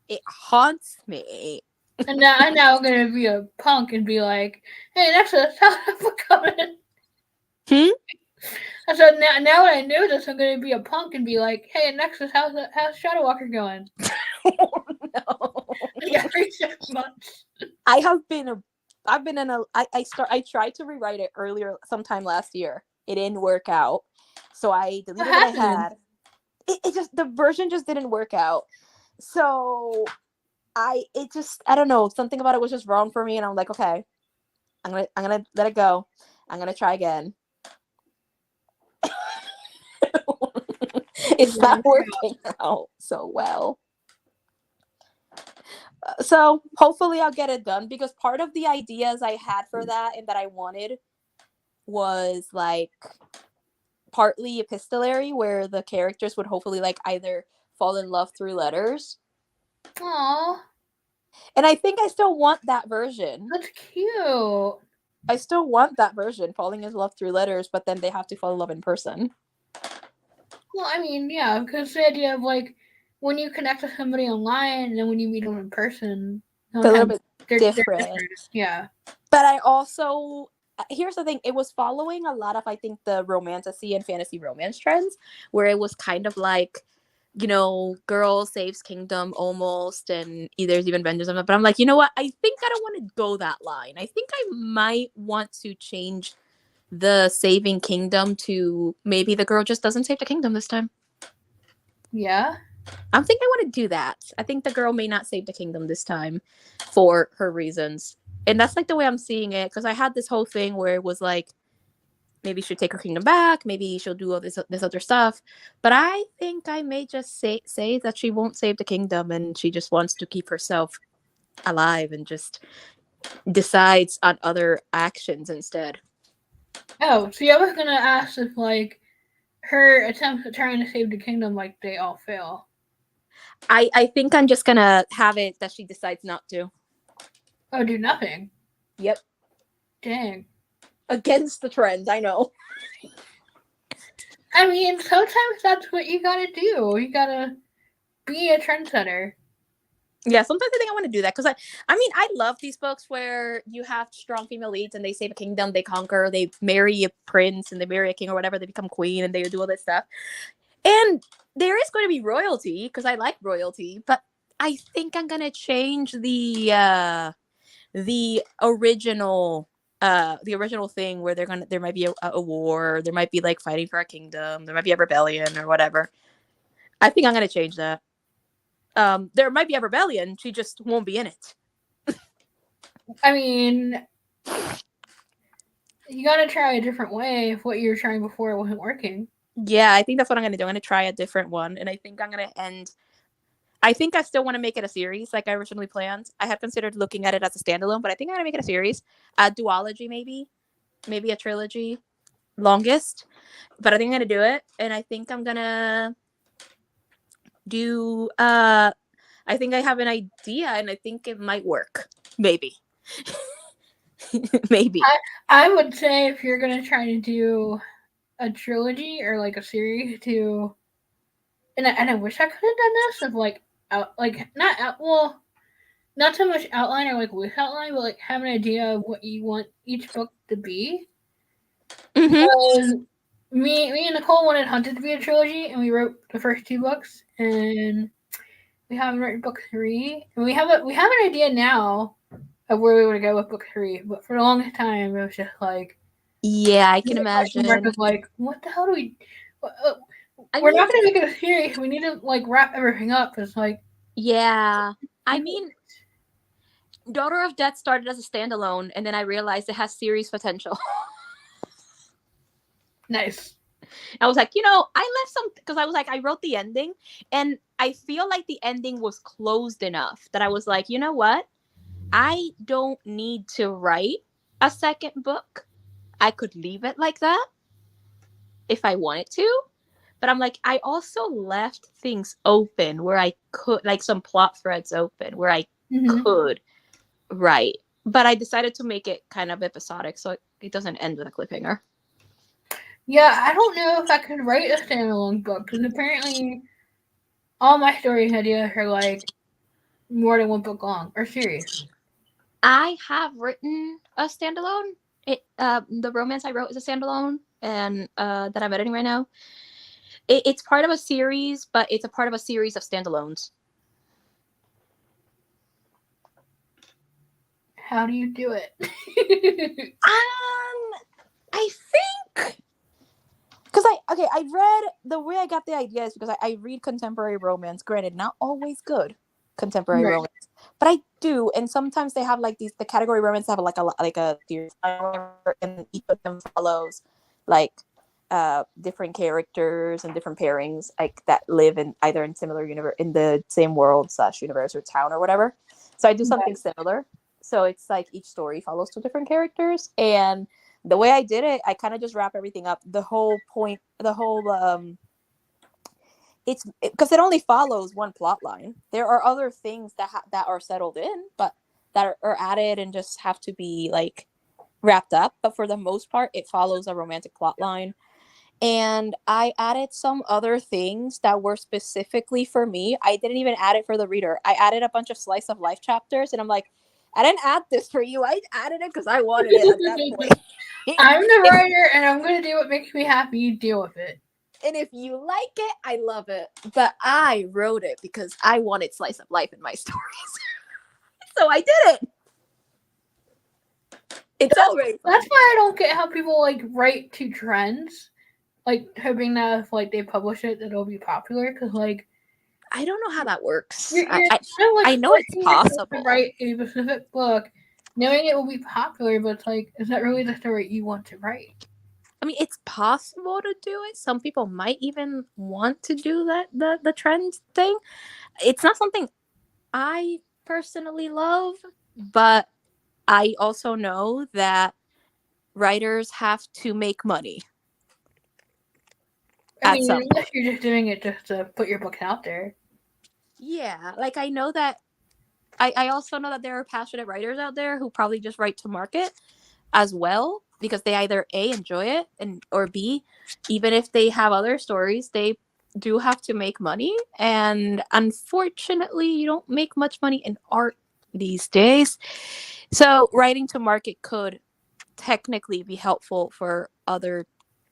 It haunts me. And now I'm gonna be a punk and be like, "Hey, that's a coming." So now that I know this, I'm gonna be a punk and be like, "Hey, Anexis, how's Shadow Walker going?" Oh, no. Every 6 months. I've been in a I tried to rewrite it earlier sometime last year. It didn't work out. So I deleted what I had. It just, the version just didn't work out. So I don't know, something about it was just wrong for me, and I'm like, okay, I'm gonna let it go. I'm gonna try again. It's not working out so well. So hopefully I'll get it done, because part of the ideas I had for that and that I wanted was like partly epistolary, where the characters would hopefully like either fall in love through letters. Aww. And I think I still want that version. That's cute. I still want that version, falling in love through letters, but then they have to fall in love in person. Well, I mean, yeah, because the idea of like when you connect with somebody online and then when you meet them in person, It's a little bit different. They're different. Yeah. But I also, here's the thing, it was following a lot of, I think, the romantasy and fantasy romance trends, where it was kind of like, you know, girl saves kingdom almost, and there's even vengeance on it. But I'm like, you know what? I think I don't want to go that line. I think I might want to change the saving kingdom to maybe the girl just doesn't save the kingdom this time. Yeah. I think I want to do that. I think the girl may not save the kingdom this time for her reasons. And that's like the way I'm seeing it, because I had this whole thing where it was like, maybe she'll take her kingdom back, maybe she'll do all this other stuff. But I think I may just say that she won't save the kingdom, and she just wants to keep herself alive and just decides on other actions instead. Oh, see, I was gonna ask if like her attempts at trying to save the kingdom, like, they all fail. I think I'm just gonna have it that she decides not to. Oh, do nothing. Yep. Dang. Against the trend, I know. I mean, sometimes that's what you gotta do. You gotta be a trendsetter. Yeah, sometimes I think I want to do that, because I mean, I love these books where you have strong female leads and they save a kingdom, they conquer, they marry a prince and they marry a king or whatever, they become queen and they do all this stuff. And there is going to be royalty, because I like royalty, but I think I'm gonna change the original thing where there might be a war, there might be like fighting for a kingdom, there might be a rebellion or whatever. I think I'm gonna change that. There might be a rebellion, she just won't be in it. I mean, you gotta try a different way if what you were trying before wasn't working. Yeah, I think that's what I'm gonna do. I'm gonna try a different one, and I think I'm gonna end. I think I still want to make it a series like I originally planned. I had considered looking at it as a standalone, but I think I'm gonna make it a series, a duology, maybe a trilogy. longest, but I think I'm gonna do it, and I think I'm gonna do. I think I have an idea, and I think it might work. Maybe. Maybe. I would say if you're gonna try to do a trilogy or like a series to, and I wish I could have done this of like out like not out well not so much outline or like with outline, but like have an idea of what you want each book to be. Mm-hmm. Because me and Nicole wanted Hunted to be a trilogy, and we wrote the first two books, and we haven't written book three, and we have an idea now of where we want to go with book three, but for the longest time it was just like Yeah, I can the question mark imagine. of like what the hell do we? I We're mean, not gonna make it a series. We need to like wrap everything up. It's like yeah. I mean, Daughter of Death started as a standalone, and then I realized it has series potential. nice. I was like, I left some because I was like, I wrote the ending, and I feel like the ending was closed enough that I was like, you know what? I don't need to write a second book. I could leave it like that if I wanted to. But I'm like, I also left things open where I could, like some plot threads open where I could write. But I decided to make it kind of episodic so it doesn't end with a cliffhanger. Yeah, I don't know if I could write a standalone book because apparently all my story ideas are like more than one book long or series. I have written a standalone. The romance I wrote is a standalone, and that I'm editing right now. It's part of a series, but it's a part of a series of standalones. How do you do it? I think because I read the way I got the idea is because I read contemporary romance. Granted, not always good contemporary right. romance, but I do, and sometimes they have like the category romance have like a series, and each of them follows like different characters and different pairings like that live in either in similar universe in the same world / universe or town or whatever. So I do something similar. So it's like each story follows two different characters, and the way I did it, I kind of just wrap everything up. The whole point, it's because it only follows one plot line. There are other things that are settled in, but that are added and just have to be like wrapped up. But for the most part, it follows a romantic plot line. And I added some other things that were specifically for me. I didn't even add it for the reader. I added a bunch of slice of life chapters, and I'm like, I didn't add this for you. I added it because I wanted it at that point. I'm the writer, and I'm gonna do what makes me happy. You deal with it. And if you like it, I love it. But I wrote it because I wanted slice of life in my stories. So I did it. It's already That's why I don't get how people like write to trends, like hoping that if like they publish it, that it'll be popular. Because like I don't know how that works. you're I kind of like I know it's possible. to write a specific book, knowing it will be popular, but it's like, is that really the story you want to write? I mean, it's possible to do it. Some people might even want to do that the trend thing. It's not something I personally love, but I also know that writers have to make money. I mean, unless you're just doing it just to put your book out there. Yeah, like I know that I also know that there are passionate writers out there who probably just write to market as well because they either A enjoy it and or B, even if they have other stories, they do have to make money, and unfortunately you don't make much money in art these days. So writing to market could technically be helpful for other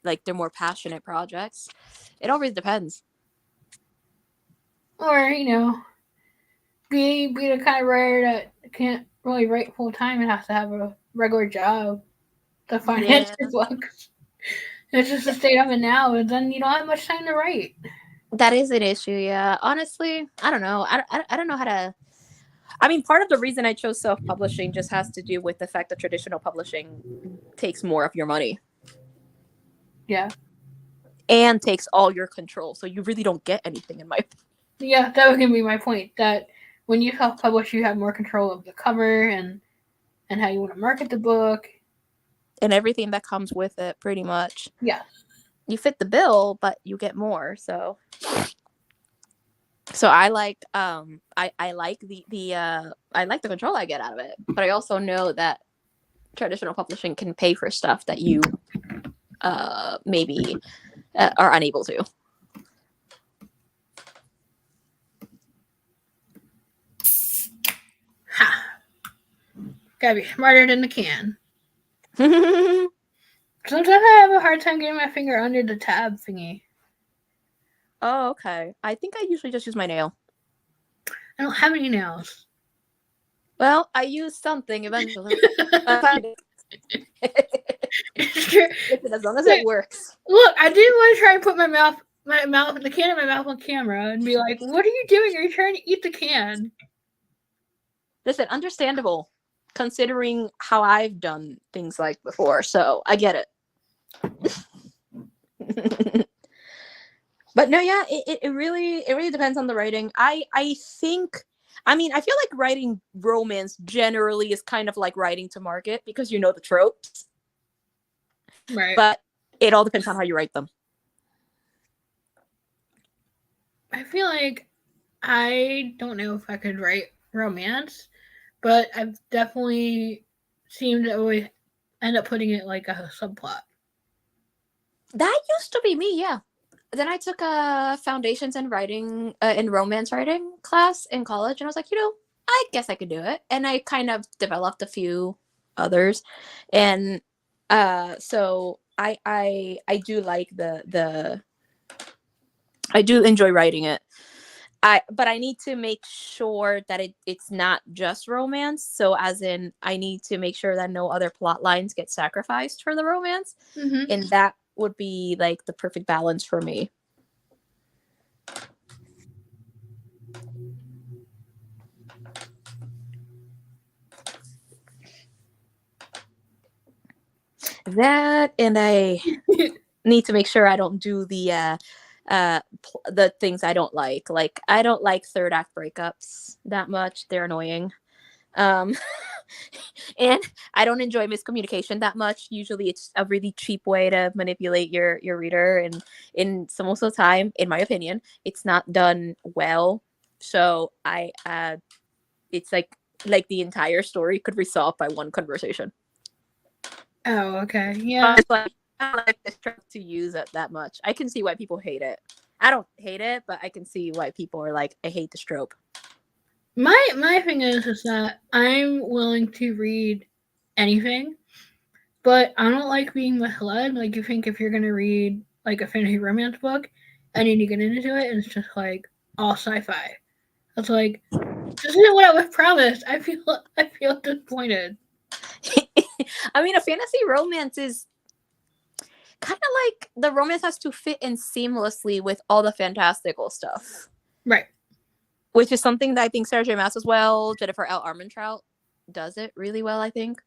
like their more passionate projects. It always depends. Or, be the kind of writer that can't really write full time and has to have a regular job to finance Yeah. your books. It's just the state of it now, and then you don't have much time to write. That is an issue, yeah. Honestly, I don't know. I don't know how to. I mean, part of the reason I chose self publishing just has to do with the fact that traditional publishing takes more of your money. Yeah. And takes all your control. So you really don't get anything in my. Yeah, that was going to be my point. That when you self publish, you have more control of the cover and how you want to market the book. and everything that comes with it, pretty much. Yeah. You fit the bill, but you get more. So I like I like the I like the control I get out of it, but I also know that traditional publishing can pay for stuff that you maybe are unable to. Ha. Gotta be smarter than the can. Sometimes I have a hard time getting my finger under the tab thingy. Oh, okay. I think I usually just use my nail. I don't have any nails. Well, I use something eventually. As long as it works. Look, I did want to try and put the can in my mouth on camera and be like, "What are you doing? Are you trying to eat the can?" Listen, understandable, considering how I've done things like before. So I get it. But no, yeah, it really depends on the writing. I think, I mean, I feel like writing romance generally is kind of like writing to market because you know the tropes. Right. But it all depends on how you write them. I feel like I don't know if I could write romance, but I've definitely seemed to always end up putting it like a subplot. That used to be me, yeah. Then I took a foundations in writing in romance writing class in college, and I was like, I guess I could do it. And I kind of developed a few others, and so I do like the I do enjoy writing it. But I need to make sure that it's not just romance. So as in, I need to make sure that no other plot lines get sacrificed for the romance, and that would be like the perfect balance for me. That, and I need to make sure I don't do the things I don't like. Like, I don't like third act breakups that much. They're annoying. And I don't enjoy miscommunication that much. Usually it's a really cheap way to manipulate your reader, and in some most of the time, in my opinion, it's not done well. So I it's like the entire story could be solved by one conversation. Oh, okay. Yeah. It's like, I don't like this trope to use it that much. I can see why people hate it. I don't hate it, but I can see why people are like, I hate this trope. My thing is that I'm willing to read anything, but I don't like being misled. Like, you think if you're gonna read like a fantasy romance book, and then you get into it, and it's just like all sci-fi. It's like, this isn't what I was promised. I feel disappointed. I mean, a fantasy romance is kind of like the romance has to fit in seamlessly with all the fantastical stuff. Right. Which is something that I think Sarah J. Maas as well, Jennifer L. Armentrout does it really well, I think.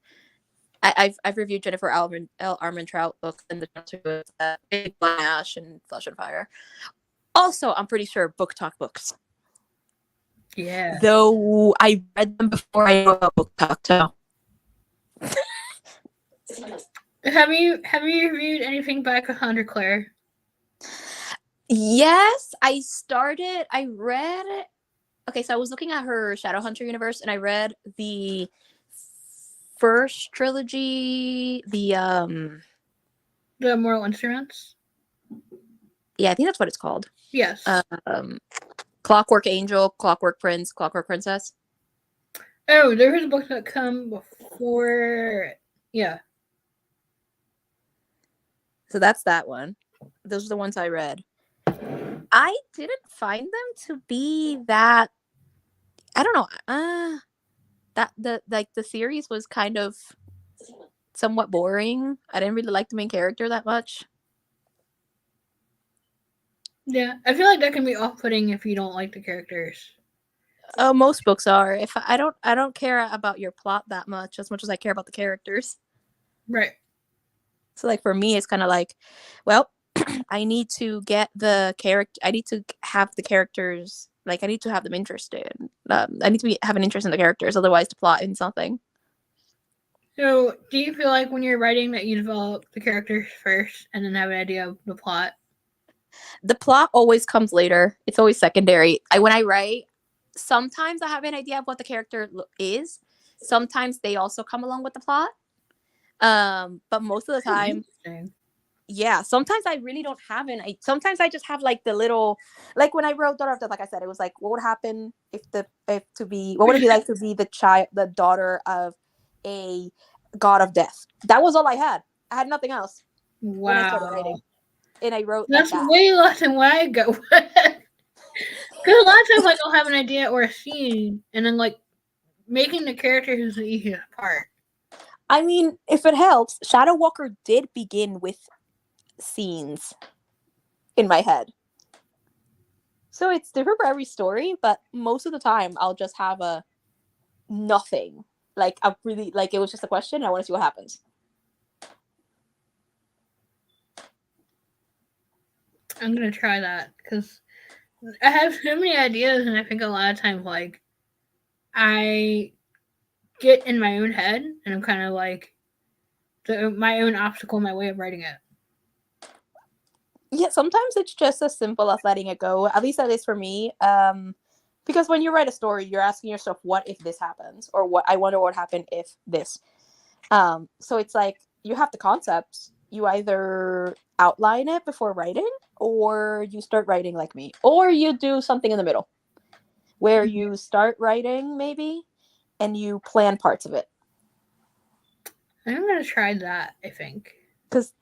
I've reviewed Jennifer L. Armentrout books in the Big Black Ash and Flesh and Fire. Also, I'm pretty sure Book Talk books. Yeah. Though I read them before I knew about Book Talk, so. Have you reviewed anything by Cassandra Clare? Yes, I read it. Okay, so I was looking at her Shadowhunter universe, and I read the first trilogy, the Moral Instruments? Yeah, I think that's what it's called. Yes. Clockwork Angel, Clockwork Prince, Clockwork Princess. Oh, there was a book that come before. Yeah. So that's that one. Those are the ones I read. I didn't find them to be that. I don't know. That the series was kind of somewhat boring. I didn't really like the main character that much. Yeah, I feel like that can be off-putting if you don't like the characters. Oh, most books are. If I don't care about your plot that much as I care about the characters. Right. So like for me, it's kind of like, well, I need to get the character. I need to have the characters. Like I need to have them interested. I need to have an interest in the characters. Otherwise, the plot isn't something. So, do you feel like when you're writing that you develop the characters first and then have an idea of the plot? The plot always comes later. It's always secondary. When I write, sometimes I have an idea of what the character is. Sometimes they also come along with the plot. But most of the time, yeah. Sometimes I really don't have sometimes I just have like the little, like when I wrote Daughter of Death, like I said, it was like, what would happen what would it be like to be the daughter of a god of death? That was all I had. I had nothing else when I started writing. And I wrote That's like that. way less than what I go with. Because a lot of times, like, I'll have an idea or a scene, and then, like, making the characters is the easiest part. I mean, if it helps, Shadow Walker did begin with scenes in my head. So it's different for every story, but most of the time I'll just have a nothing. Like, I really, like, it was just a question, and I want to see what happens. I'm going to try that, because I have so many ideas, and I think a lot of times, like, I get in my own head, and I'm kind of like my own obstacle, my way of writing it. Yeah, sometimes it's just as simple as letting it go. At least that is for me. Because when you write a story, you're asking yourself, what if this happens? Or I wonder what would happen if this. So it's like, you have the concepts. You either outline it before writing, or you start writing like me, or you do something in the middle where you start writing maybe and you plan parts of it. I'm gonna try that, I think. Because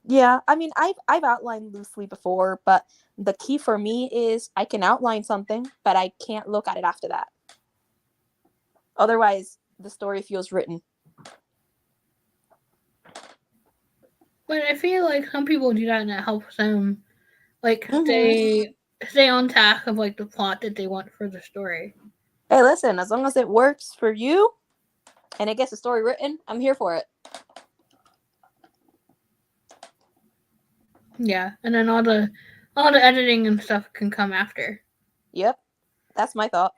yeah, I mean, I've outlined loosely before, but the key for me is I can outline something, but I can't look at it after that. Otherwise, the story feels written. But I feel like some people do that, and it helps them, like, stay on task of, like, the plot that they want for the story. Hey, listen, as long as it works for you and it gets the story written, I'm here for it. Yeah, and then all the editing and stuff can come after. Yep, that's my thought.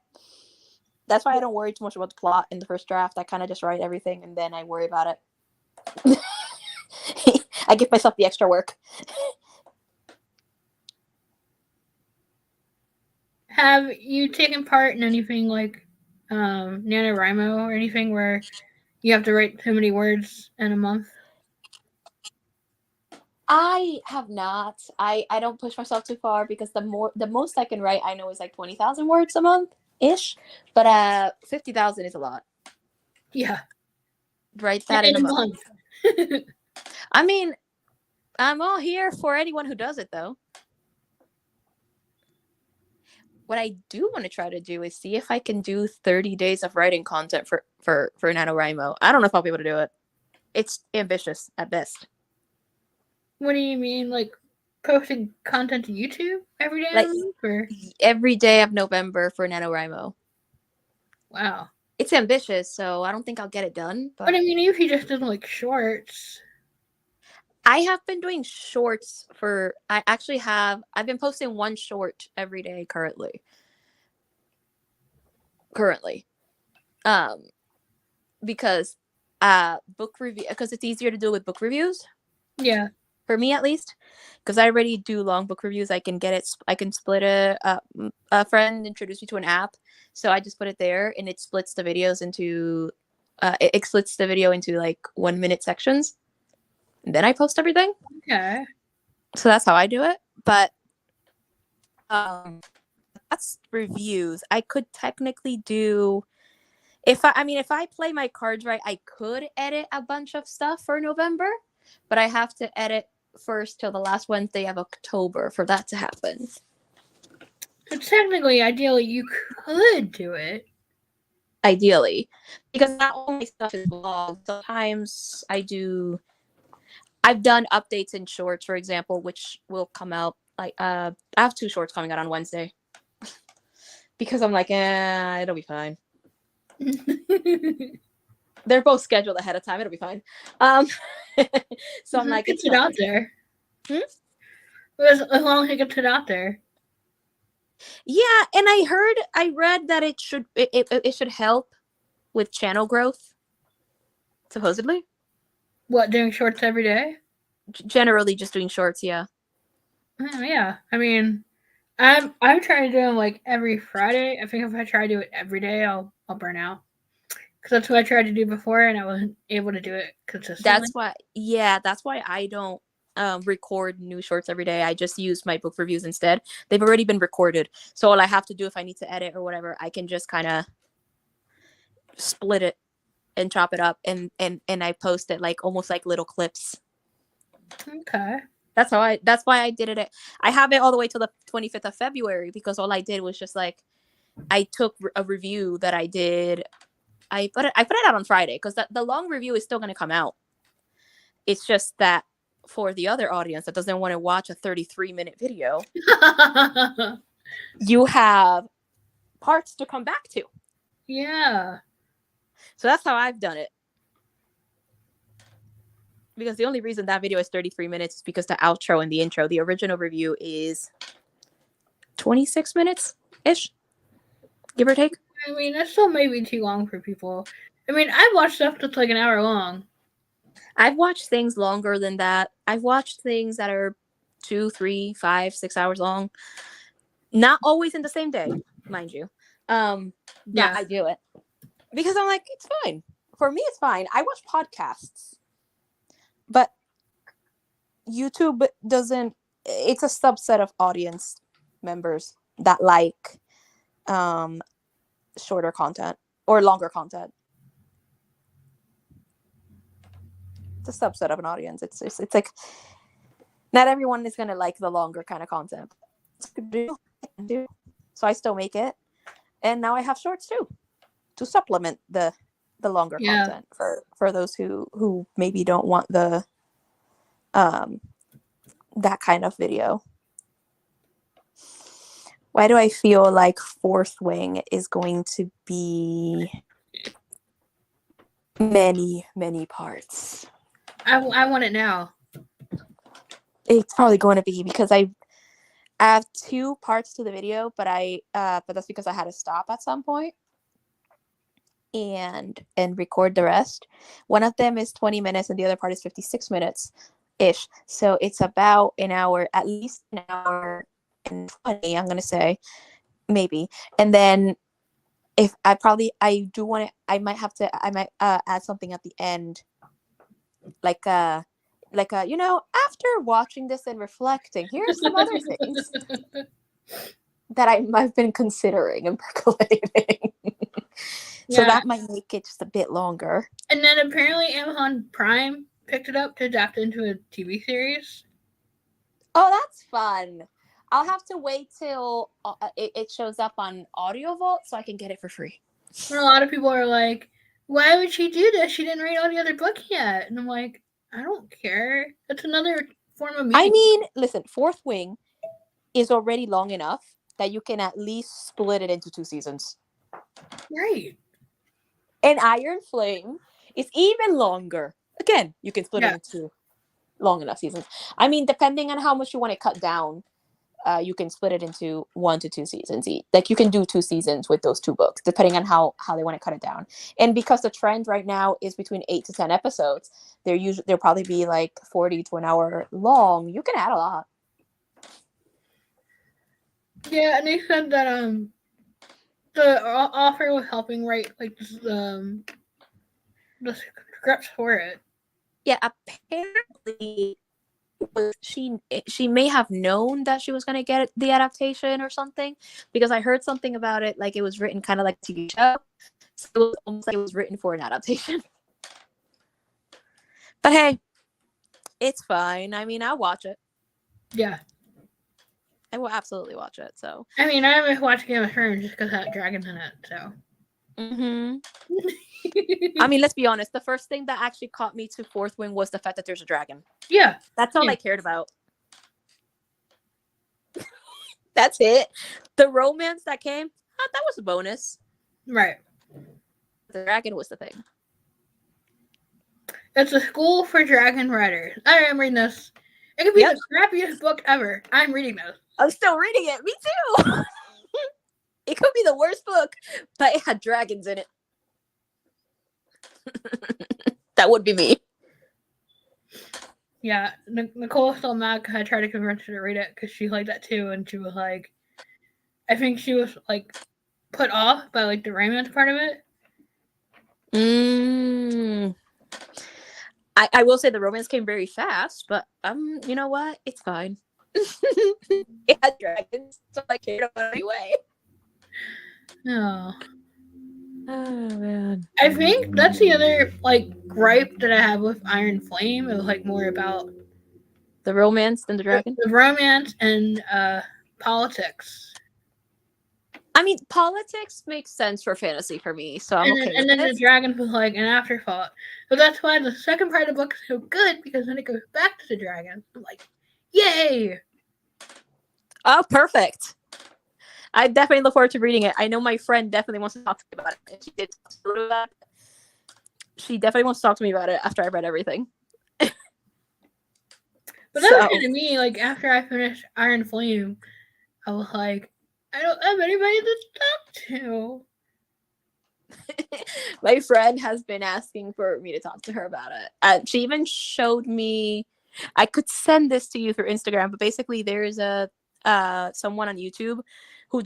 That's why I don't worry too much about the plot in the first draft. I kind of just write everything and then I worry about it. I give myself the extra work. Have you taken part in anything like NaNoWriMo or anything where you have to write so many words in a month? I have not. I don't push myself too far because the most I can write, I know, is like 20,000 words a month ish, but 50,000 is a lot. Yeah, Write that in a month. I mean, I'm all here for anyone who does it though. What I do want to try to do is see if I can do 30 days of writing content for NaNoWriMo. I don't know if I'll be able to do it. It's ambitious at best. What do you mean, like posting content to YouTube every day? Like or? Every day of November for NaNoWriMo. Wow. It's ambitious, so I don't think I'll get it done. But I mean, if you just did like shorts. I have been doing shorts I've been posting one short every day currently. Because book review, because it's easier to do with book reviews. Yeah. For me at least, because I already do long book reviews. I can split a friend introduced me to an app, so I just put it there and it splits the videos into it splits the video into like 1 minute sections. And then I post everything. Okay. So that's how I do it. But that's reviews. I could technically do, if I play my cards right, I could edit a bunch of stuff for November, but I have to edit first till the last Wednesday of October for that to happen. So technically, ideally, you could do it. Ideally, because not only stuff is vlogs. Sometimes I've done updates in shorts, for example, which will come out like I have 2 shorts coming out on Wednesday because I'm like, it'll be fine. They're both scheduled ahead of time. It'll be fine. So I'm like, it's out there. As long as it gets it out there. Yeah, and I read that it should help with channel growth supposedly. What, doing shorts every day? Generally just doing shorts, yeah. Oh, yeah. I mean, I'm trying to do them like every Friday. I think if I try to do it every day, I'll burn out. Because that's what I tried to do before, and I wasn't able to do it consistently. That's why I don't record new shorts every day. I just use my book reviews instead. They've already been recorded, so all I have to do if I need to edit or whatever, I can just kind of split it and chop it up, and I post it like almost like little clips. Okay. That's why I did it. I have it all the way till the 25th of February because all I did was just like I took a review that I did. I put it out on Friday because the long review is still going to come out. It's just that for the other audience that doesn't want to watch a 33-minute video, you have parts to come back to. Yeah. So that's how I've done it. Because the only reason that video is 33 minutes is because the outro and the intro, the original review is 26 minutes-ish, give or take. I mean, that still may be too long for people. I mean, I've watched stuff that's like an hour long. I've watched things longer than that. I've watched things that are 2, 3, 5, 6 hours long. Not always in the same day, mind you. But I do it. Because I'm like, it's fine. For me, it's fine. I watch podcasts. But YouTube doesn't... It's a subset of audience members that like shorter content or longer content. It's a subset of an audience. It's like not everyone is gonna like the longer kind of content. So I still make it, and now I have shorts too to supplement the longer content for those who maybe don't want the that kind of video. Why do I feel like Fourth Wing is going to be many parts? I want it now. It's probably going to be because I have 2 parts to the video, but that's because I had to stop at some point and record the rest. One of them is 20 minutes and the other part is 56 minutes ish. So it's about an hour, at least an hour and 20, I'm going to say, maybe. And then if I might add something at the end, like after watching this and reflecting, here's some other things that I've been considering and percolating. So that might make it just a bit longer. And then apparently Amazon Prime picked it up to adapt into a TV series. Oh, that's fun. I'll have to wait till it shows up on Audio Vault so I can get it for free. And a lot of people are like, why would she do this? She didn't read all the other books yet. And I'm like, I don't care. That's another form of media. I mean, listen, Fourth Wing is already long enough that you can at least split it into 2 seasons. Right. And Iron Flame is even longer. Again, you can split it into long enough seasons. I mean, depending on how much you want to cut down, you can split it into 1 to 2 seasons each. Like you can do 2 seasons with those 2 books, depending on how they want to cut it down. And because the trend right now is between 8 to 10 episodes, they'll probably be like 40 to an hour long. You can add a lot. Yeah, and they said that the author was helping write like the scripts for it. Yeah, apparently she may have known that she was going to get the adaptation or something, because I heard something about it, like it was written kind of like a TV show, so it was almost like it was written for an adaptation. But hey, it's fine. I mean, I'll watch it. Yeah, I will absolutely watch it. So I mean, I haven't watched Game of Thrones just because that dragon's in it. So. I mean, let's be honest. The first thing that actually caught me to Fourth Wing was the fact that there's a dragon. Yeah. That's all I cared about. That's it. The romance that came, that was a bonus. Right. The dragon was the thing. It's a school for dragon writers. I am reading this. It could be the crappiest book ever. I'm reading this. I'm still reading it. Me too. It could be the worst book, but it had dragons in it. That would be me. Yeah, Nicole still mad because I tried to convince her to read it because she liked that too, and she was like, I think she was like put off by like the romance part of it. I will say the romance came very fast, but you know what? It's fine. It had dragons, so I cared about it anyway. No. Oh man. I think that's the other like gripe that I have with Iron Flame. It was like more about The romance than the dragon? the romance and politics. I mean, politics makes sense for fantasy for me, so I'm okay And with then it. the dragon was like an afterthought. So that's why the second part of the book is so good because then it goes back to the dragon. I'm like, yay! Oh, perfect. I definitely look forward to reading it. I know my friend definitely wants to talk to me about it. And she did talk a little about it. She definitely wants to talk to me about it after I read everything. But that was kind of me. Like after I finished Iron Flame, I was like, I don't have anybody to talk to. My friend has been asking for me to talk to her about it. She even showed me. I could send this to you through Instagram, but basically, there's a someone on YouTube who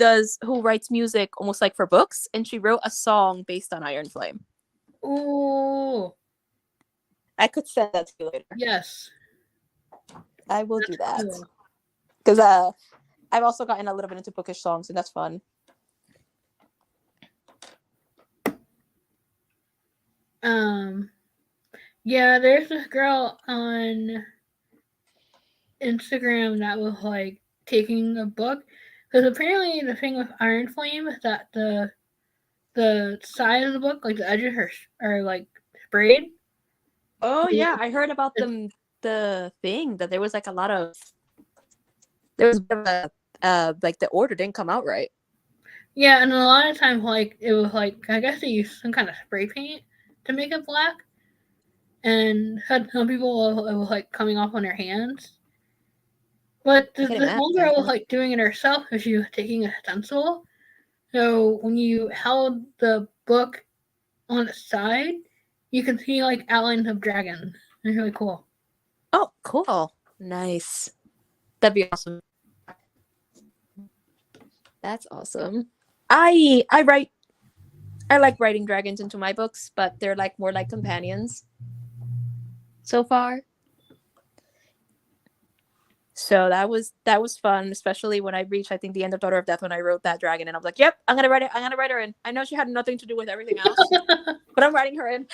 writes music almost like for books, and she wrote a song based on Iron Flame. Ooh. I could send that to you later. Yes. I will do that. Because I've also gotten a little bit into bookish songs, and that's fun. Yeah, there's this girl on Instagram that was like taking a book because apparently the thing with Iron Flame is that the side of the book, like the edges are like sprayed. Oh yeah, I heard about the thing that there was like a lot of there was like the order didn't come out right. Yeah, and a lot of times like it was like I guess they used some kind of spray paint to make it black, and had some people it was like coming off on their hands. But this one girl was like doing it herself because she was taking a stencil. So when you held the book on its side, you can see like outlines of dragons. It's really cool. Oh, cool. Nice. That'd be awesome. That's awesome. I like writing dragons into my books, but they're like more like companions so far. So that was fun, especially when I reached I think the end of Daughter of Death when I wrote that dragon, and I was like, "Yep, I'm gonna write it. I'm gonna write her in." I know she had nothing to do with everything else, but I'm writing her in.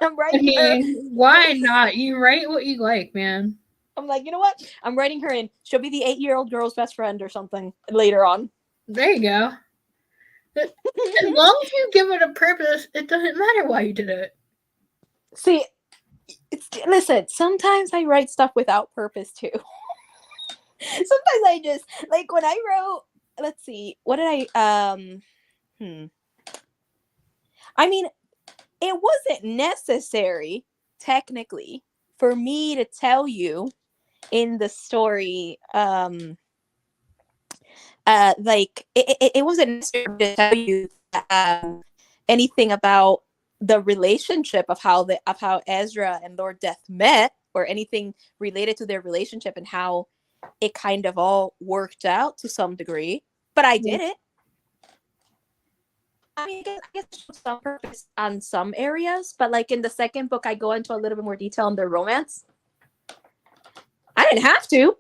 I'm writing her. Why not? You write what you like, man. I'm like, you know what? I'm writing her in. She'll be the 8-year-old girl's best friend or something later on. There you go. As long as you give it a purpose, it doesn't matter why you did it. See, listen, sometimes I write stuff without purpose too. Sometimes I just like when I wrote, let's see, what did I I mean, it wasn't necessary technically for me to tell you in the story like it wasn't necessary to tell you anything about the relationship of how Ezra and Lord Death met or anything related to their relationship and how it kind of all worked out to some degree, but I did it. I mean, I guess some purpose on some areas, but like in the second book, I go into a little bit more detail on their romance. I didn't have to,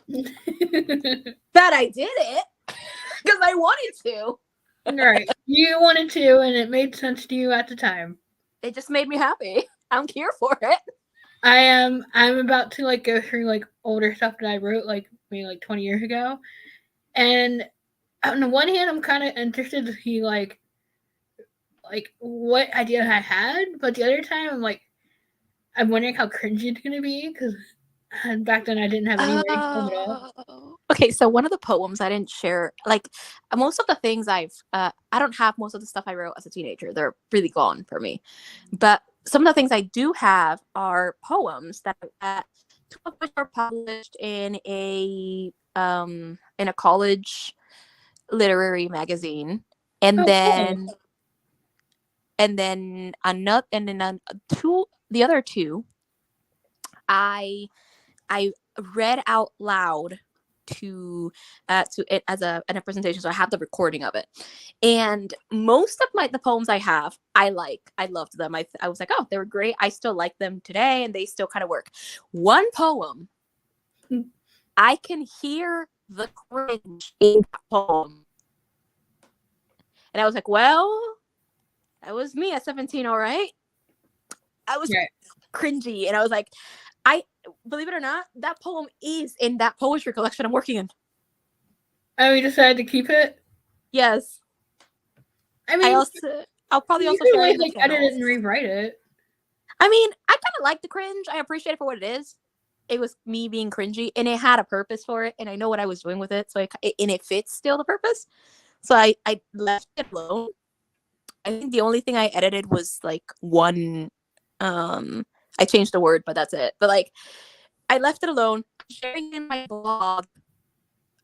but I did it because I wanted to. Right, you wanted to, and it made sense to you at the time. It just made me happy. I'm here for it. I'm about to like go through like older stuff that I wrote like maybe like 20 years ago, and on the one hand, I'm kind of interested to see like what idea I had, but the other time I'm wondering how cringy it's gonna be because back then I didn't have any writing film at all. Okay, so one of the poems I didn't share, like most of the things I don't have most of the stuff I wrote as a teenager. They're really gone for me. But some of the things I do have are poems that two of which were published in a college literary magazine, and then and then the other two, I read out loud to it as a presentation, so I have the recording of it. And most of the poems I have, I loved them. I was like, oh, they were great. I still like them today, and they still kind of work. One poem, I can hear the cringe in that poem, and I was like, well, that was me at 17, all right. I was cringy, and I was like, I believe it or not, that poem is in that poetry collection I'm working in. Oh, you decided to keep it? Yes. I mean, I'll probably also share it in the channel. edit it and rewrite it. I mean, I kind of like the cringe. I appreciate it for what it is. It was me being cringy, and it had a purpose for it, and I know what I was doing with it, so it fits still the purpose. So I left it alone. I think the only thing I edited was like one. I changed the word, but that's it. But like, I left it alone. Sharing in my blog,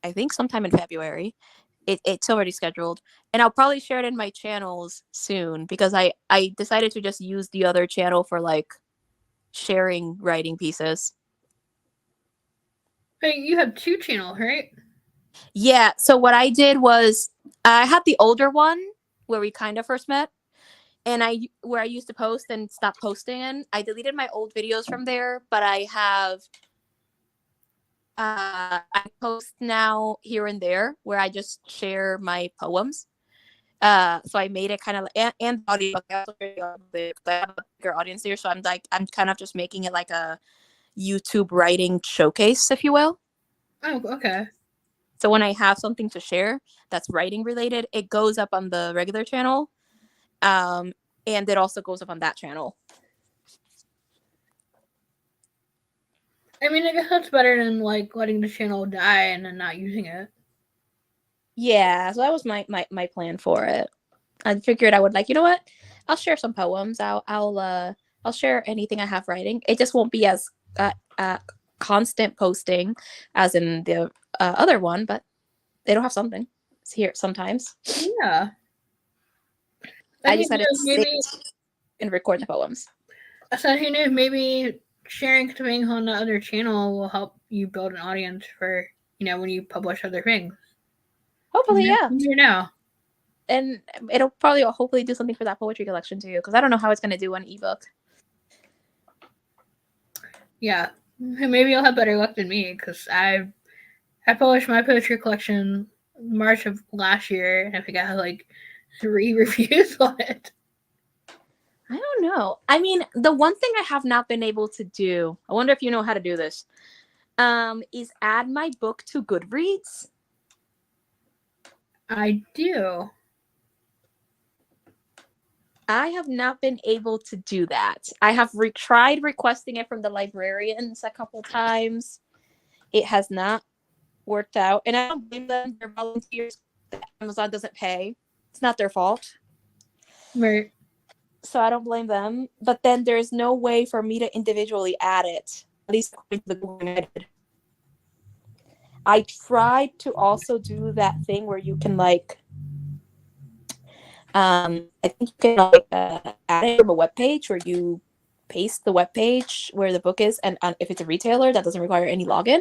I think sometime in February. It's already scheduled, and I'll probably share it in my channels soon, because I decided to just use the other channel for like sharing writing pieces. Hey, you have 2 channels, right? Yeah, so what I did was I had the older one where we kind of first met, and where I used to post and stopped posting in. I deleted my old videos from there, but I have I post now here and there where I just share my poems. So I made it kind of and audio. I have a bigger audience here, so I'm kind of just making it like a YouTube writing showcase, if you will. Oh, okay. So when I have something to share that's writing related, it goes up on the regular channel, and it also goes up on that channel. I mean, I guess that's better than like letting the channel die and then not using it. Yeah, so that was my plan for it. I figured I would like, you know what? I'll share some poems. I'll share anything I have writing. It just won't be as constant posting as in the other one, but it'll have something. It's here sometimes. Yeah. I decided to sit and record the poems. So who knows? Maybe sharing things on the other channel will help you build an audience for when you publish other things. Hopefully, yeah. You know. And it'll probably hopefully do something for that poetry collection too, because I don't know how it's going to do on ebook. Yeah, maybe you'll have better luck than me, because I published my poetry collection March of last year, and I think I had like 3 reviews on it. I don't know. I mean, the one thing I have not been able to do, I wonder if you know how to do this, is add my book to Goodreads. I do. I have not been able to do that. I have tried requesting it from the librarians a couple times. It has not worked out. And I don't blame them. They're volunteers. Amazon doesn't pay. It's not their fault. Right. So I don't blame them. But then there's no way for me to individually add it, at least according to the Google I did. I tried to also do that thing where you can like, I think you can like add it from a web page where you paste the web page where the book is, and if it's a retailer that doesn't require any login,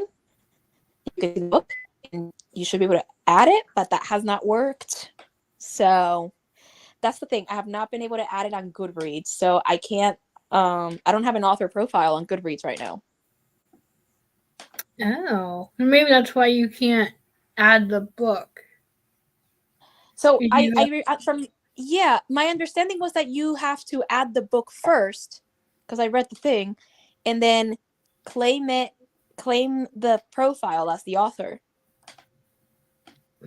you can see the book and you should be able to add it, but that has not worked. So that's the thing. I have not been able to add it on Goodreads, so I can't. I don't have an author profile on Goodreads right now. Oh, maybe that's why you can't add the book. So my understanding was that you have to add the book first, because I read the thing, and then claim the profile as the author.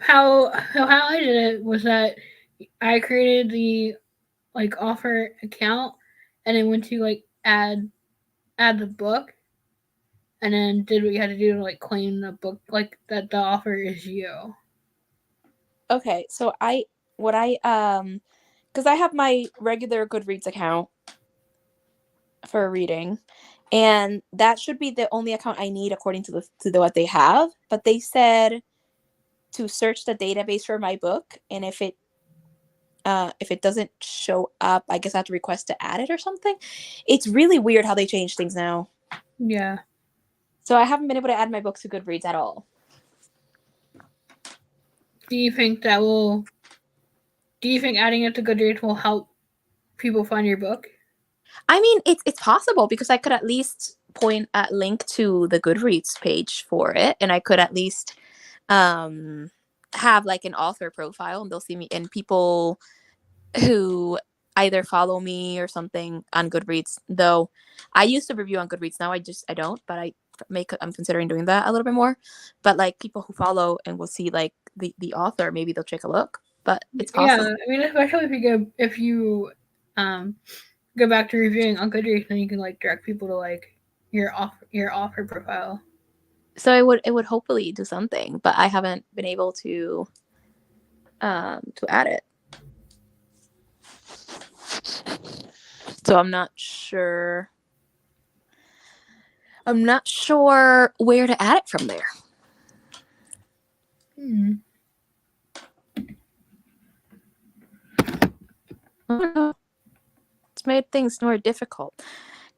How I did it was that I created the like author account, and then went to like add the book, and then did what you had to do to like claim the book, like that the author is you. Okay, so because I have my regular Goodreads account for reading, and that should be the only account I need according to what they have. But they said to search the database for my book, and if it If it doesn't show up, I guess I have to request to add it or something. It's really weird how they change things now. Yeah. So I haven't been able to add my books to Goodreads at all. Do you think adding it to Goodreads will help people find your book? I mean, it's possible because I could at least point at link to the Goodreads page for it, and I could at least have like an author profile, and they'll see me, and people who either follow me or something on Goodreads. Though I used to review on Goodreads, now I don't, but I'm considering doing that a little bit more. But like people who follow and will see like the author, maybe they'll take a look. But it's possible. Yeah, I mean, especially if you go back to reviewing on Goodreads, then you can like direct people to like your author profile. So it would hopefully do something, but I haven't been able to add it. So I'm not sure where to add it from there. It's made things more difficult,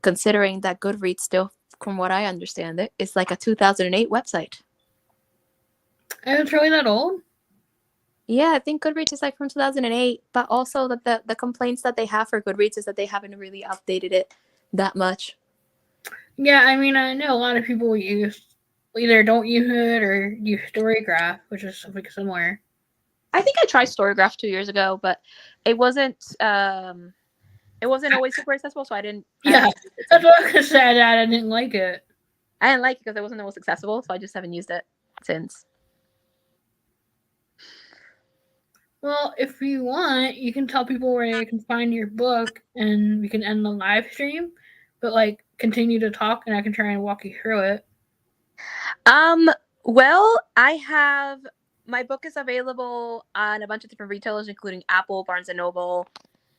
considering that Goodreads still, from what I understand it, is like a 2008 website. And it's really that old? Yeah, I think Goodreads is like from 2008, but also the complaints that they have for Goodreads is that they haven't really updated it that much. Yeah, I mean, I know a lot of people either don't use it or use Storygraph, which is something similar. I think I tried Storygraph 2 years ago, but it wasn't always super accessible, so I didn't. Yeah, that's what I was gonna say. That I didn't like it. I didn't like it because it wasn't the most accessible, so I just haven't used it since. Well, if you want, you can tell people where they can find your book, and we can end the live stream. But like, continue to talk, and I can try and walk you through it. Well, I have my book is available on a bunch of different retailers, including Apple, Barnes and Noble,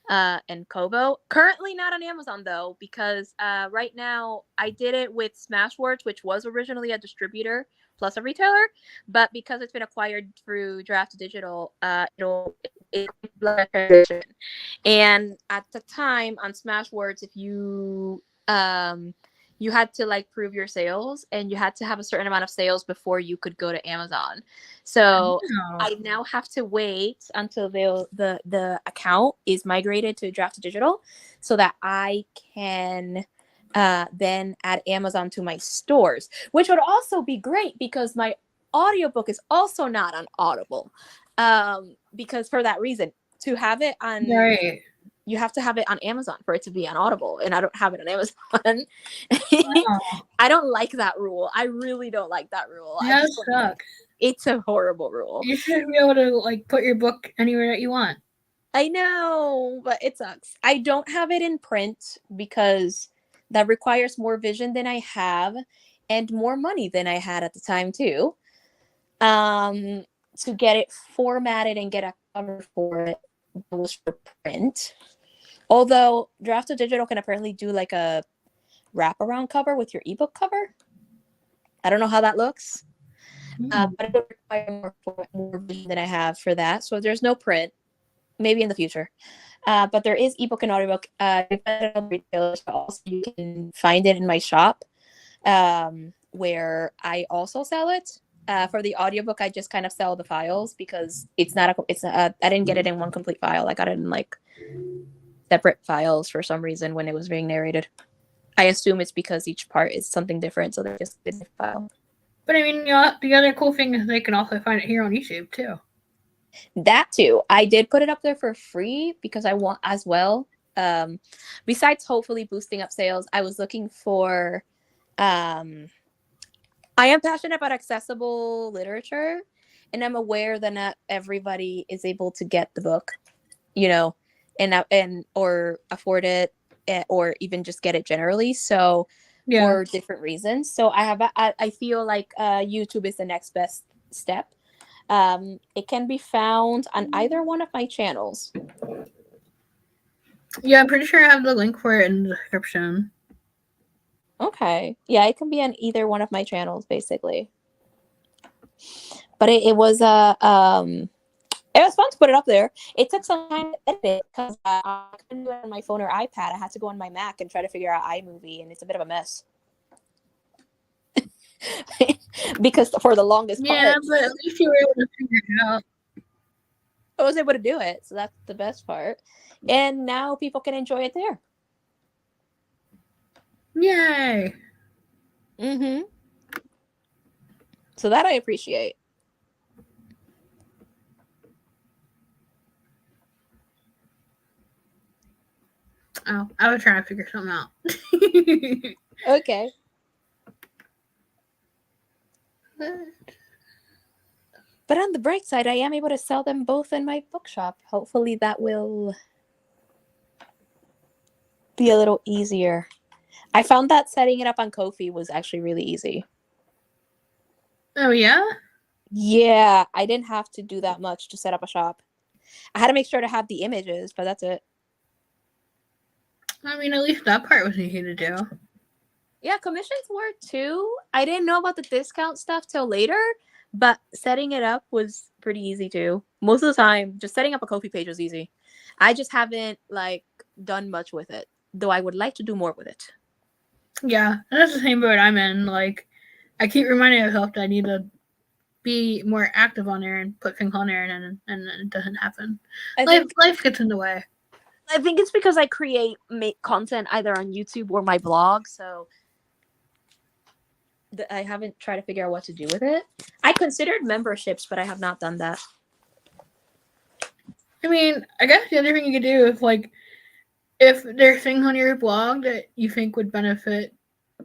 and Kobo. Currently not on Amazon though, because right now I did it with Smashwords, which was originally a distributor plus a retailer, but because it's been acquired through Draft Digital, it's like a transition. And at the time on Smashwords, if you had to like prove your sales, and you had to have a certain amount of sales before you could go to Amazon. So I now have to wait until the account is migrated to Draft Digital so that I can then add Amazon to my stores, which would also be great because my audiobook is also not on Audible. Because for that reason, to have it on Right. You have to have it on Amazon for it to be on Audible, and I don't have it on Amazon. Oh, I don't like that rule. I really don't like that rule. that sucks. It's a horrible rule. You should be able to like put your book anywhere that you want. I know, but it sucks. I don't have it in print because that requires more vision than I have and more money than I had at the time too. To get it formatted and get a cover for it was for print. Although Draft Digital can apparently do like a wraparound cover with your ebook cover. I don't know how that looks, but it would require more vision than I have for that. So there's no print. Maybe in the future. But there is ebook and audiobook. Retailers, but also you can find it in my shop, where I also sell it. For the audiobook, I just kind of sell the files because I didn't get it in one complete file. I got it in like separate files for some reason when it was being narrated. I assume it's because each part is something different, so they just did the file. But I mean, the other cool thing is they can also find it here on YouTube too. That too. I did put it up there for free because I want as well. Besides hopefully boosting up sales, I was looking for I am passionate about accessible literature, and I'm aware that not everybody is able to get the book, and or afford it, or even just get it generally. So for different reasons. So I feel like YouTube is the next best step. It can be found on either one of my channels. Yeah, I'm pretty sure I have the link for it in the description. Okay. Yeah, it can be on either one of my channels, basically. But it was It was fun to put it up there. It took some time to edit it because I couldn't do it on my phone or iPad. I had to go on my Mac and try to figure out iMovie, and it's a bit of a mess. Because for the longest Yeah, part, but at least you were able to figure it out. I was able to do it, so that's the best part. And now people can enjoy it there. Yay! Mm-hmm. So that I appreciate. Oh, I was trying to figure something out. Okay. But on the bright side, I am able to sell them both in my bookshop. Hopefully that will be a little easier. I found that setting it up on Ko-fi was actually really easy. Oh, yeah? Yeah, I didn't have to do that much to set up a shop. I had to make sure to have the images, but that's it. I mean, at least that part was easy to do. Yeah, commissions were too. I didn't know about the discount stuff till later, but setting it up was pretty easy too. Most of the time, just setting up a Ko-fi page was easy. I just haven't done much with it, though I would like to do more with it. Yeah, that's the same boat I'm in. Like, I keep reminding myself that I need to be more active on there and put things on there, and it doesn't happen. Life gets in the way. I think it's because I make content either on YouTube or my blog, so I haven't tried to figure out what to do with it. I considered memberships, but I have not done that. I mean, I guess the other thing you could do is if there's things on your blog that you think would benefit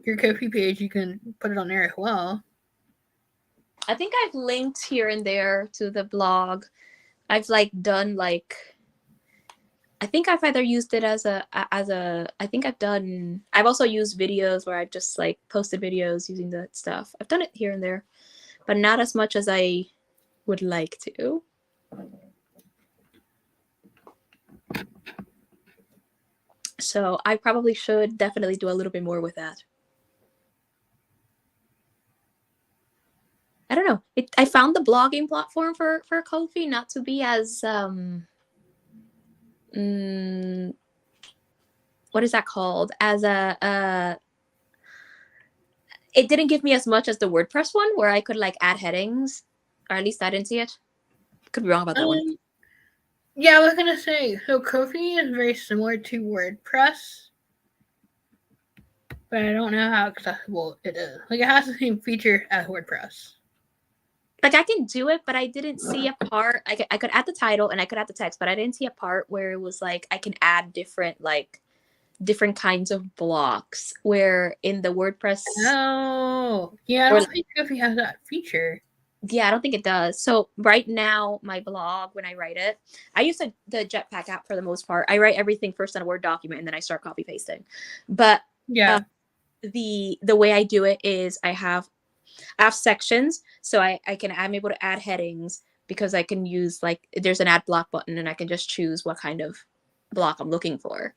your Ko-fi page, you can put it on there as well. I think I've linked here and there to the blog. I've done I think I've either used it as a I've also used videos where I've just posted videos using that stuff. I've done it here and there, but not as much as I would like to. So I probably should definitely do a little bit more with that. I don't know. I found the blogging platform for Ko-fi not to be as what is that called? As it didn't give me as much as the WordPress one, where I could add headings, or at least I didn't see it. Could be wrong about that one. Yeah, I was gonna say, so Ko-fi is very similar to WordPress, but I don't know how accessible it is. It has the same feature as WordPress. I can do it, but I didn't see a part. I could add the title and I could add the text, but I didn't see a part where it was I can add different kinds of blocks. Where in the WordPress, oh yeah, I don't think Ko-fi has that feature. Yeah, I don't think it does. So right now, my blog, when I write it, I use the Jetpack app for the most part. I write everything first in a Word document and then I start copy pasting. But yeah, the way I do it is I have sections, so I'm able to add headings because I can use there's an add block button and I can just choose what kind of block I'm looking for.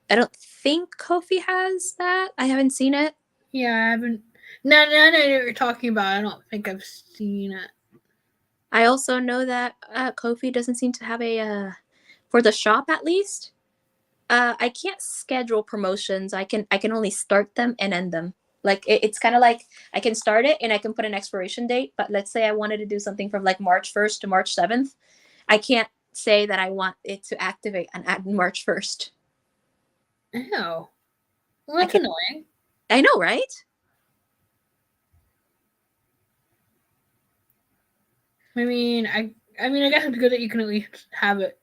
I don't think Ko-fi has that. I haven't seen it. Yeah, I haven't. Now I know what you're talking about. I don't think I've seen it. I also know that Ko-fi doesn't seem to have a for the shop at least. I can't schedule promotions. I can only start them and end them. It's kind of I can start it and I can put an expiration date. But let's say I wanted to do something from March 1st to March 7th. I can't say that I want it to activate on March 1st. Oh, well, that's annoying. I know, right? I mean, I guess it's good that you can at least have it.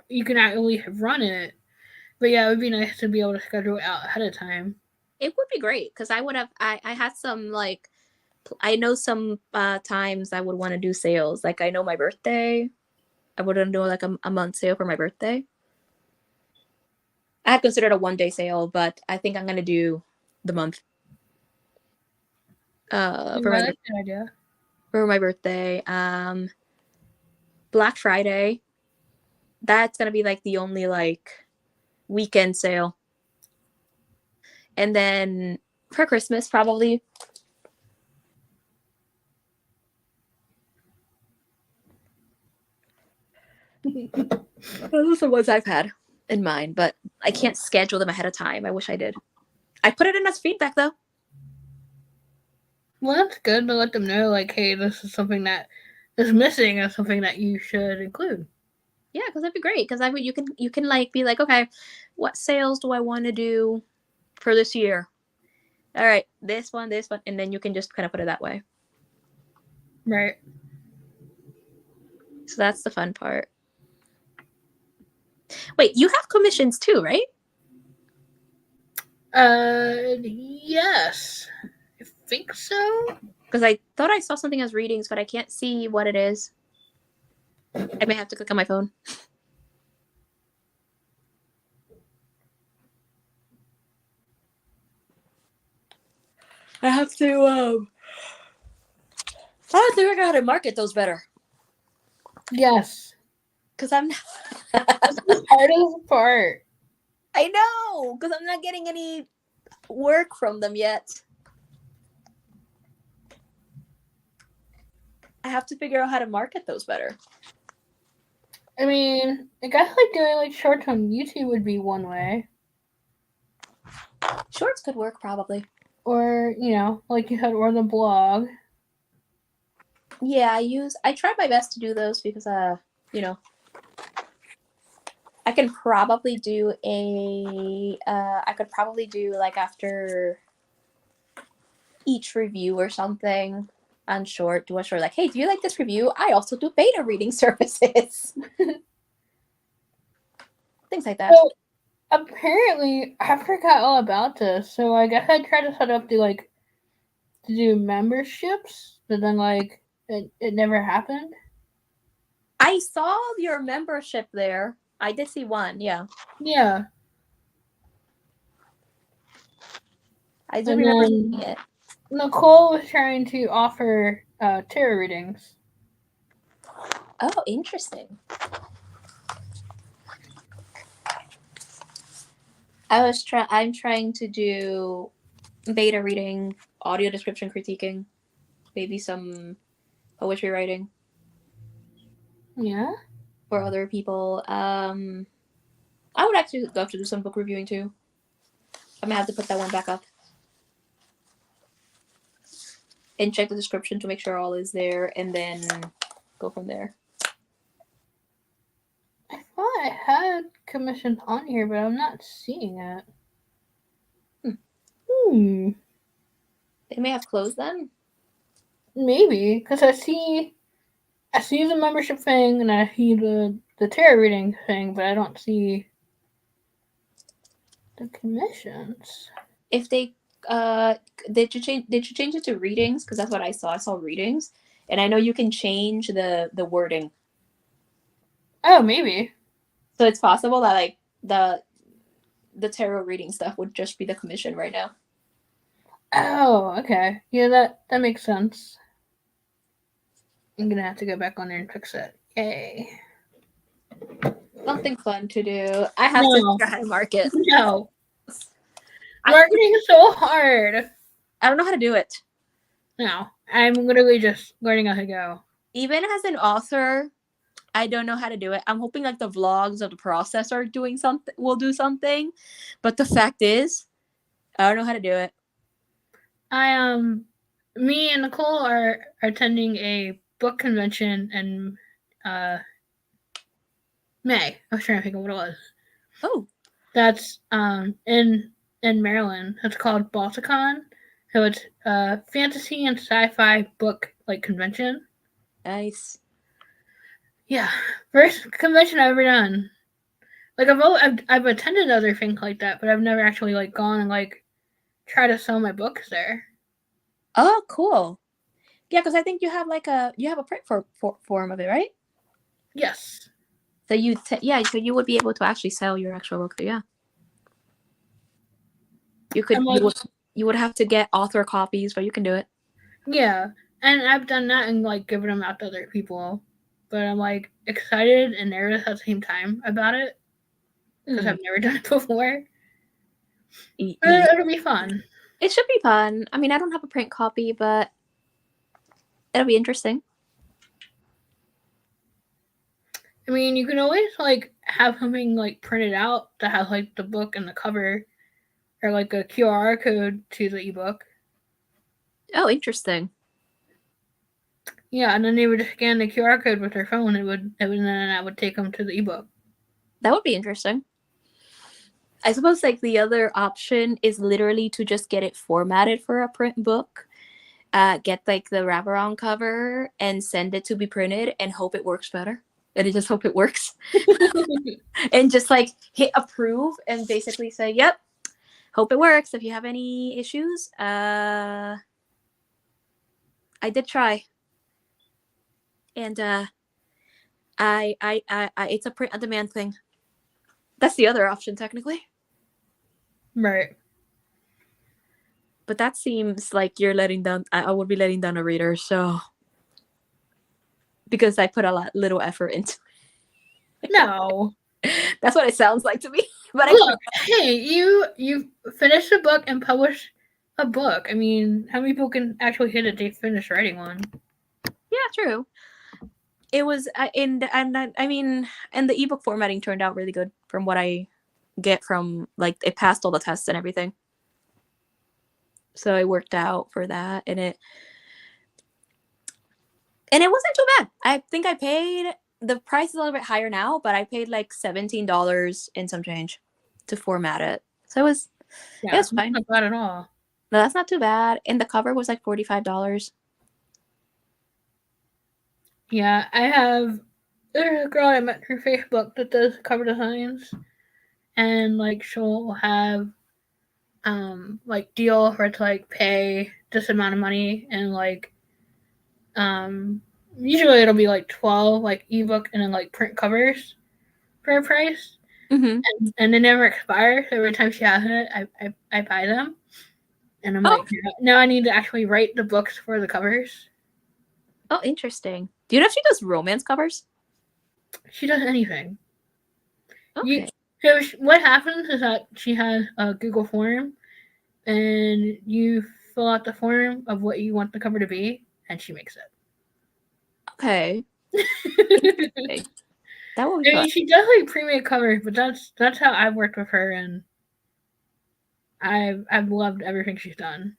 You can at least run it. But yeah, it would be nice to be able to schedule it out ahead of time. It would be great because I would have. I had some I know some times I would want to do sales. I know my birthday. I would do a month sale for my birthday. I had considered a 1-day sale, but I think I'm gonna do the month. For my idea. For my birthday, Black Friday. That's gonna be the only weekend sale, and then for Christmas probably. Those are the ones I've had in mind, but I can't schedule them ahead of time. I wish I did. I put it in as feedback though. Well, that's good to let them know, like, hey, this is something that is missing, or something that you should include. Yeah, because that'd be great. Because you can like be like, okay, what sales do I want to do for this year? All right, this one, and then you can just kind of put it that way. Right. So that's the fun part. Wait, you have commissions too, right? Yes. I think so. Because I thought I saw something as readings, but I can't see what it is. I may have to click on my phone. I have to figure out how to market those better. Yes. Because I'm not. That's the hardest part. I know, because I'm not getting any work from them yet. I have to figure out how to market those better. I mean, I guess like doing like shorts on YouTube would be one way. Shorts could work probably. Or, like you said, or the blog. Yeah, I try my best to do those because I can probably do I could probably do like after each review or something on short, do a short like, hey, do you like this review? I also do beta reading services. Things like that. So, apparently, I forgot all about this. So, I guess I tried to set up to do memberships, but then, it never happened. I saw your membership there. I did see one, yeah. Yeah. I do remember seeing it. Nicole was trying to offer tarot readings. Oh, interesting. I'm trying to do beta reading, audio description critiquing, maybe some poetry writing. Yeah. For other people. I would actually love to do some book reviewing too. I'm gonna have to put that one back up. And check the description to make sure all is there and then go from there. I thought I had commissions on here, but I'm not seeing it. They may have closed then. Maybe, because I see the membership thing and I see the tarot reading thing, but I don't see the commissions. If they did you change it to readings? Because that's what I saw. I saw readings, and I know you can change the wording. Oh, maybe. So it's possible that like the tarot reading stuff would just be the commission right now. Oh, okay. Yeah, that makes sense. I'm gonna have to go back on there and fix it. Yay. Something fun to do. I have to try to market. No. Marketing is so hard. I don't know how to do it. No. I'm literally just learning how to go. Even as an author, I don't know how to do it. I'm hoping like the vlogs of the process are doing something, will do something. But the fact is, I don't know how to do it. Me and Nicole are attending a book convention in May. I was trying to think of what it was. Oh. That's in Maryland. It's called Balticon. So it's a fantasy and sci-fi book convention. Nice. Yeah, first convention I've ever done. I've attended other things like that, but I've never actually gone and try to sell my books there. Oh, cool. Yeah, because I think you have a print form of it, right? Yes. So so you would be able to actually sell your actual book. Yeah. You would have to get author copies, but you can do it. Yeah, and I've done that and given them out to other people, but I'm excited and nervous at the same time about it because I've never done it before. It'll be fun. It should be fun. I mean, I don't have a print copy, but it'll be interesting. I mean, you can always like have something like printed out that has like the book and the cover, or like a QR code to the ebook. Oh, interesting. Yeah, and then they would scan the QR code with their phone. And then that would take them to the ebook. That would be interesting. I suppose like the other option is literally to just get it formatted for a print book, get like the wraparound cover and send it to be printed and hope it works better. And I just hope it works. And just like hit approve and basically say, yep, hope it works. If you have any issues, I did try. And I it's a print on demand thing. That's the other option technically. Right. But that seems like you're letting down. I would be letting down a reader, so because I put a little effort into. No. That's what it sounds like to me. But Look, hey, you finished a book and published a book. I mean, how many people can actually hit it? They finish writing one. Yeah, true. It was and I mean, and the ebook formatting turned out really good from what I get from like it passed all the tests and everything. So it worked out for that, and it wasn't too bad. I think I paid the price is a little bit higher now, but I paid like $17 and some change to format it. So it was fine. Not bad at all. No, that's not too bad. And the cover was like $45. Yeah, I have. There's a girl I met through Facebook that does cover designs, and like she'll have, like deal for to like pay this amount of money, and like, usually it'll be like 12 like ebook and then like print covers for a price, Mm-hmm. and they never expire. So every time she has it, I buy them, and I'm like, now I need to actually write the books for the covers. Oh, interesting. Do you know if she does romance covers? She does anything. Okay. So what happens is that she has a Google form, and you fill out the form of what you want the cover to be, and she makes it. Okay. That would be I fun. mean, she does like pre-made covers, but that's how I've worked with her, and I've loved everything she's done.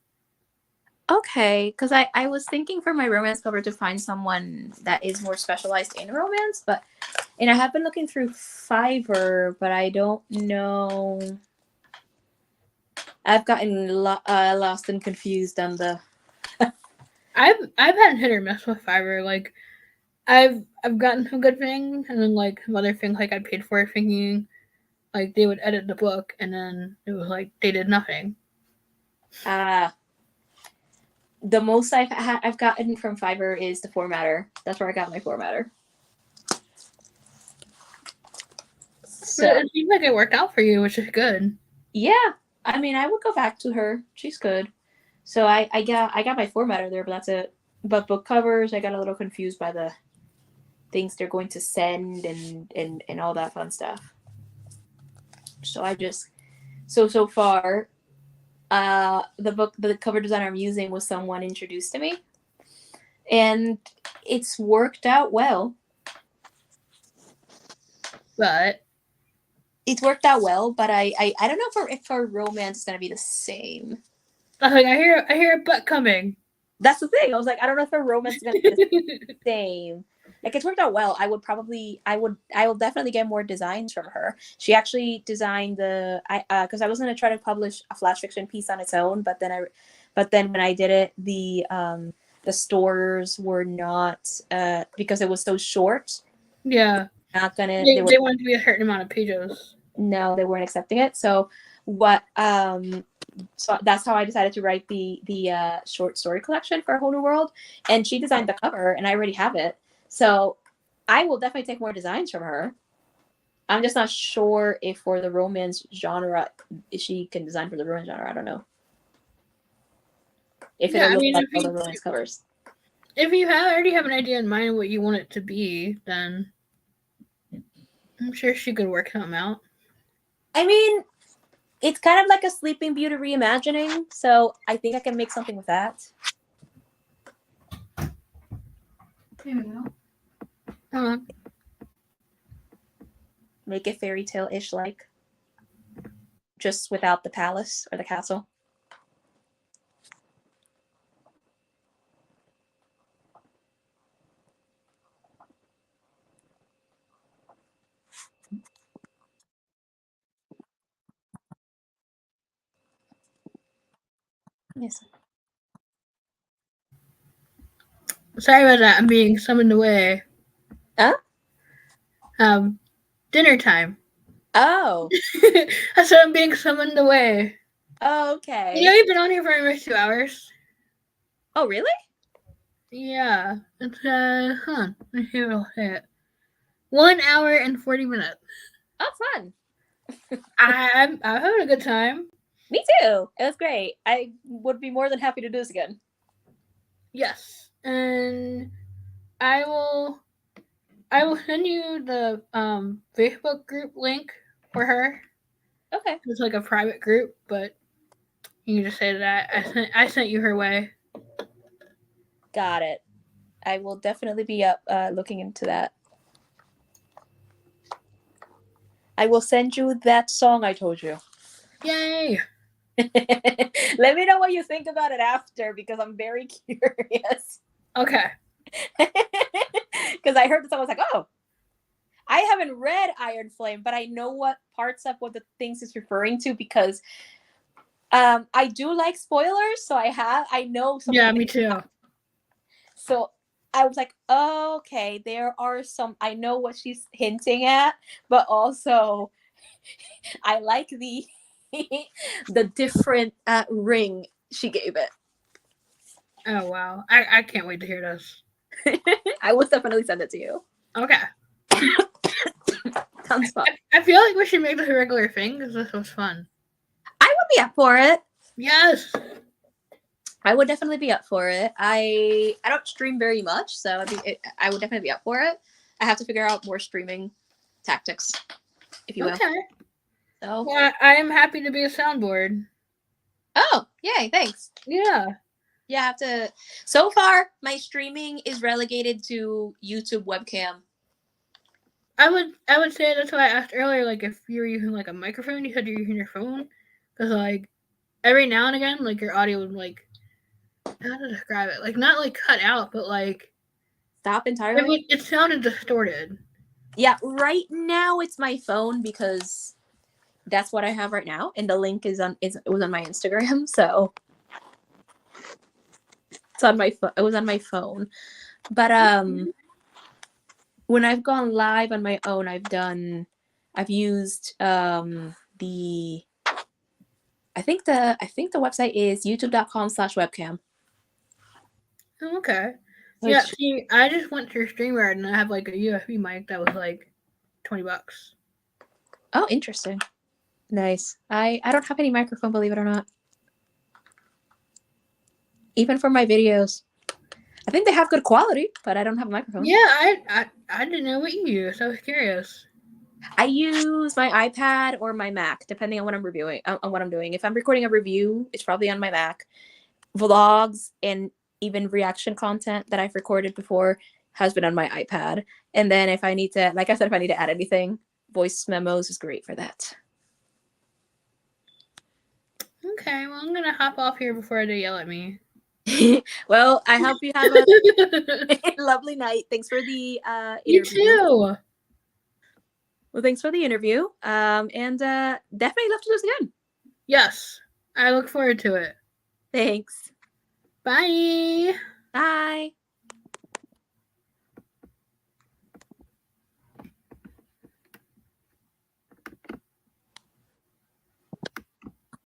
Okay, because I was thinking for my romance cover to find someone that is more specialized in romance, and I have been looking through Fiverr, but I don't know. I've gotten lost and confused on the. I've had hit or miss with Fiverr. Like I've gotten some good things, and then like some other things like I paid for thinking like they would edit the book, and then it was like they did nothing. The most I've gotten from Fiverr is the formatter. That's where I got my formatter. So but it seems like it worked out for you, which is good. Yeah, I mean, I would go back to her. She's good. So I got my formatter there, but that's it. But book covers, I got a little confused by the things they're going to send and all that fun stuff. So I just so far, the cover designer I'm using was someone introduced to me, and it's worked out well. But it's worked out well, but I don't know if for romance is gonna be the same. I was like, I hear a butt coming. That's the thing. I was like, I don't know if for romance is gonna be the same. Like it's worked out well. I will definitely get more designs from her. She actually designed because I was gonna try to publish a flash fiction piece on its own, but then when I did it, the stores were not because it was so short. Yeah. Not gonna. They wanted to be a certain amount of pages. No, they weren't accepting it. So so that's how I decided to write the short story collection for A Whole New World. And she designed the cover, and I already have it. So I will definitely take more designs from her. I'm just not sure if for the romance genre, if she can design for the romance genre. I don't know. If it'll look like all the romance covers. If you already have an idea in mind what you want it to be, then I'm sure she could work something out. I mean, it's kind of like a Sleeping Beauty reimagining, so I think I can make something with that. There we go. Make it fairy tale-ish like. Just without the palace or the castle. Yes. Sorry about that. I'm being summoned away. Huh? Dinner time. Oh. So I'm being summoned away. Okay. You know, you've been on here for almost 2 hours. Oh, really? Yeah. It's, let's see what I'll say it. 1 hour and 40 minutes. Oh, fun. I'm having a good time. Me too. It was great. I would be more than happy to do this again. Yes. And I will send you the Facebook group link for her. Okay. It's like a private group, but you can just say that I sent you her way. Got it. I will definitely be up looking into that. I will send you that song I told you. Yay! Let me know what you think about it after, because I'm very curious. Okay. Because I heard the song, I was like, oh, I haven't read Iron Flame, but I know what parts of what the things it's referring to, because I do like spoilers, so I know some. Yeah, me too. So I was like, oh, okay, there are some, I know what she's hinting at, but also I like the the different ring she gave it. Oh wow. I can't wait to hear this. I will definitely send it to you. Okay. Sounds fun. I feel like we should make this a regular thing because this was fun. I would be up for it. Yes. I would definitely be up for it. I don't stream very much, so I would definitely be up for it. I have to figure out more streaming tactics, if you will. Okay. So. Well, I am happy to be a soundboard. Oh, yay, thanks. Yeah. Yeah, I have to. So far, my streaming is relegated to YouTube webcam. I would say that's why I asked earlier, like if you were using like a microphone, you said you're using your phone, because like every now and again, like your audio would like, how to describe it, like not like cut out, but like Stop entirely. It sounded distorted. Yeah, right now it's my phone because that's what I have right now, and the link it was on my Instagram, so it's on my it was on my phone. But when I've gone live on my own, I've used the I think the website is youtube.com/webcam. Okay. Yeah, see, I just went to StreamYard and I have like a USB mic that was like $20. Oh, interesting. Nice. I don't have any microphone, believe it or not. Even for my videos. I think they have good quality, but I don't have a microphone. Yeah, I didn't know what you used. I was curious. I use my iPad or my Mac, depending on what I'm reviewing, on what I'm doing. If I'm recording a review, it's probably on my Mac. Vlogs and even reaction content that I've recorded before has been on my iPad. And then if I need to, like I said, if I need to add anything, voice memos is great for that. Okay, well, I'm going to hop off here before they yell at me. Well, I hope you have a lovely night. Thanks for the interview. You too. Well, thanks for the interview. And definitely love to do this again. Yes, I look forward to it. Thanks. Bye. Bye.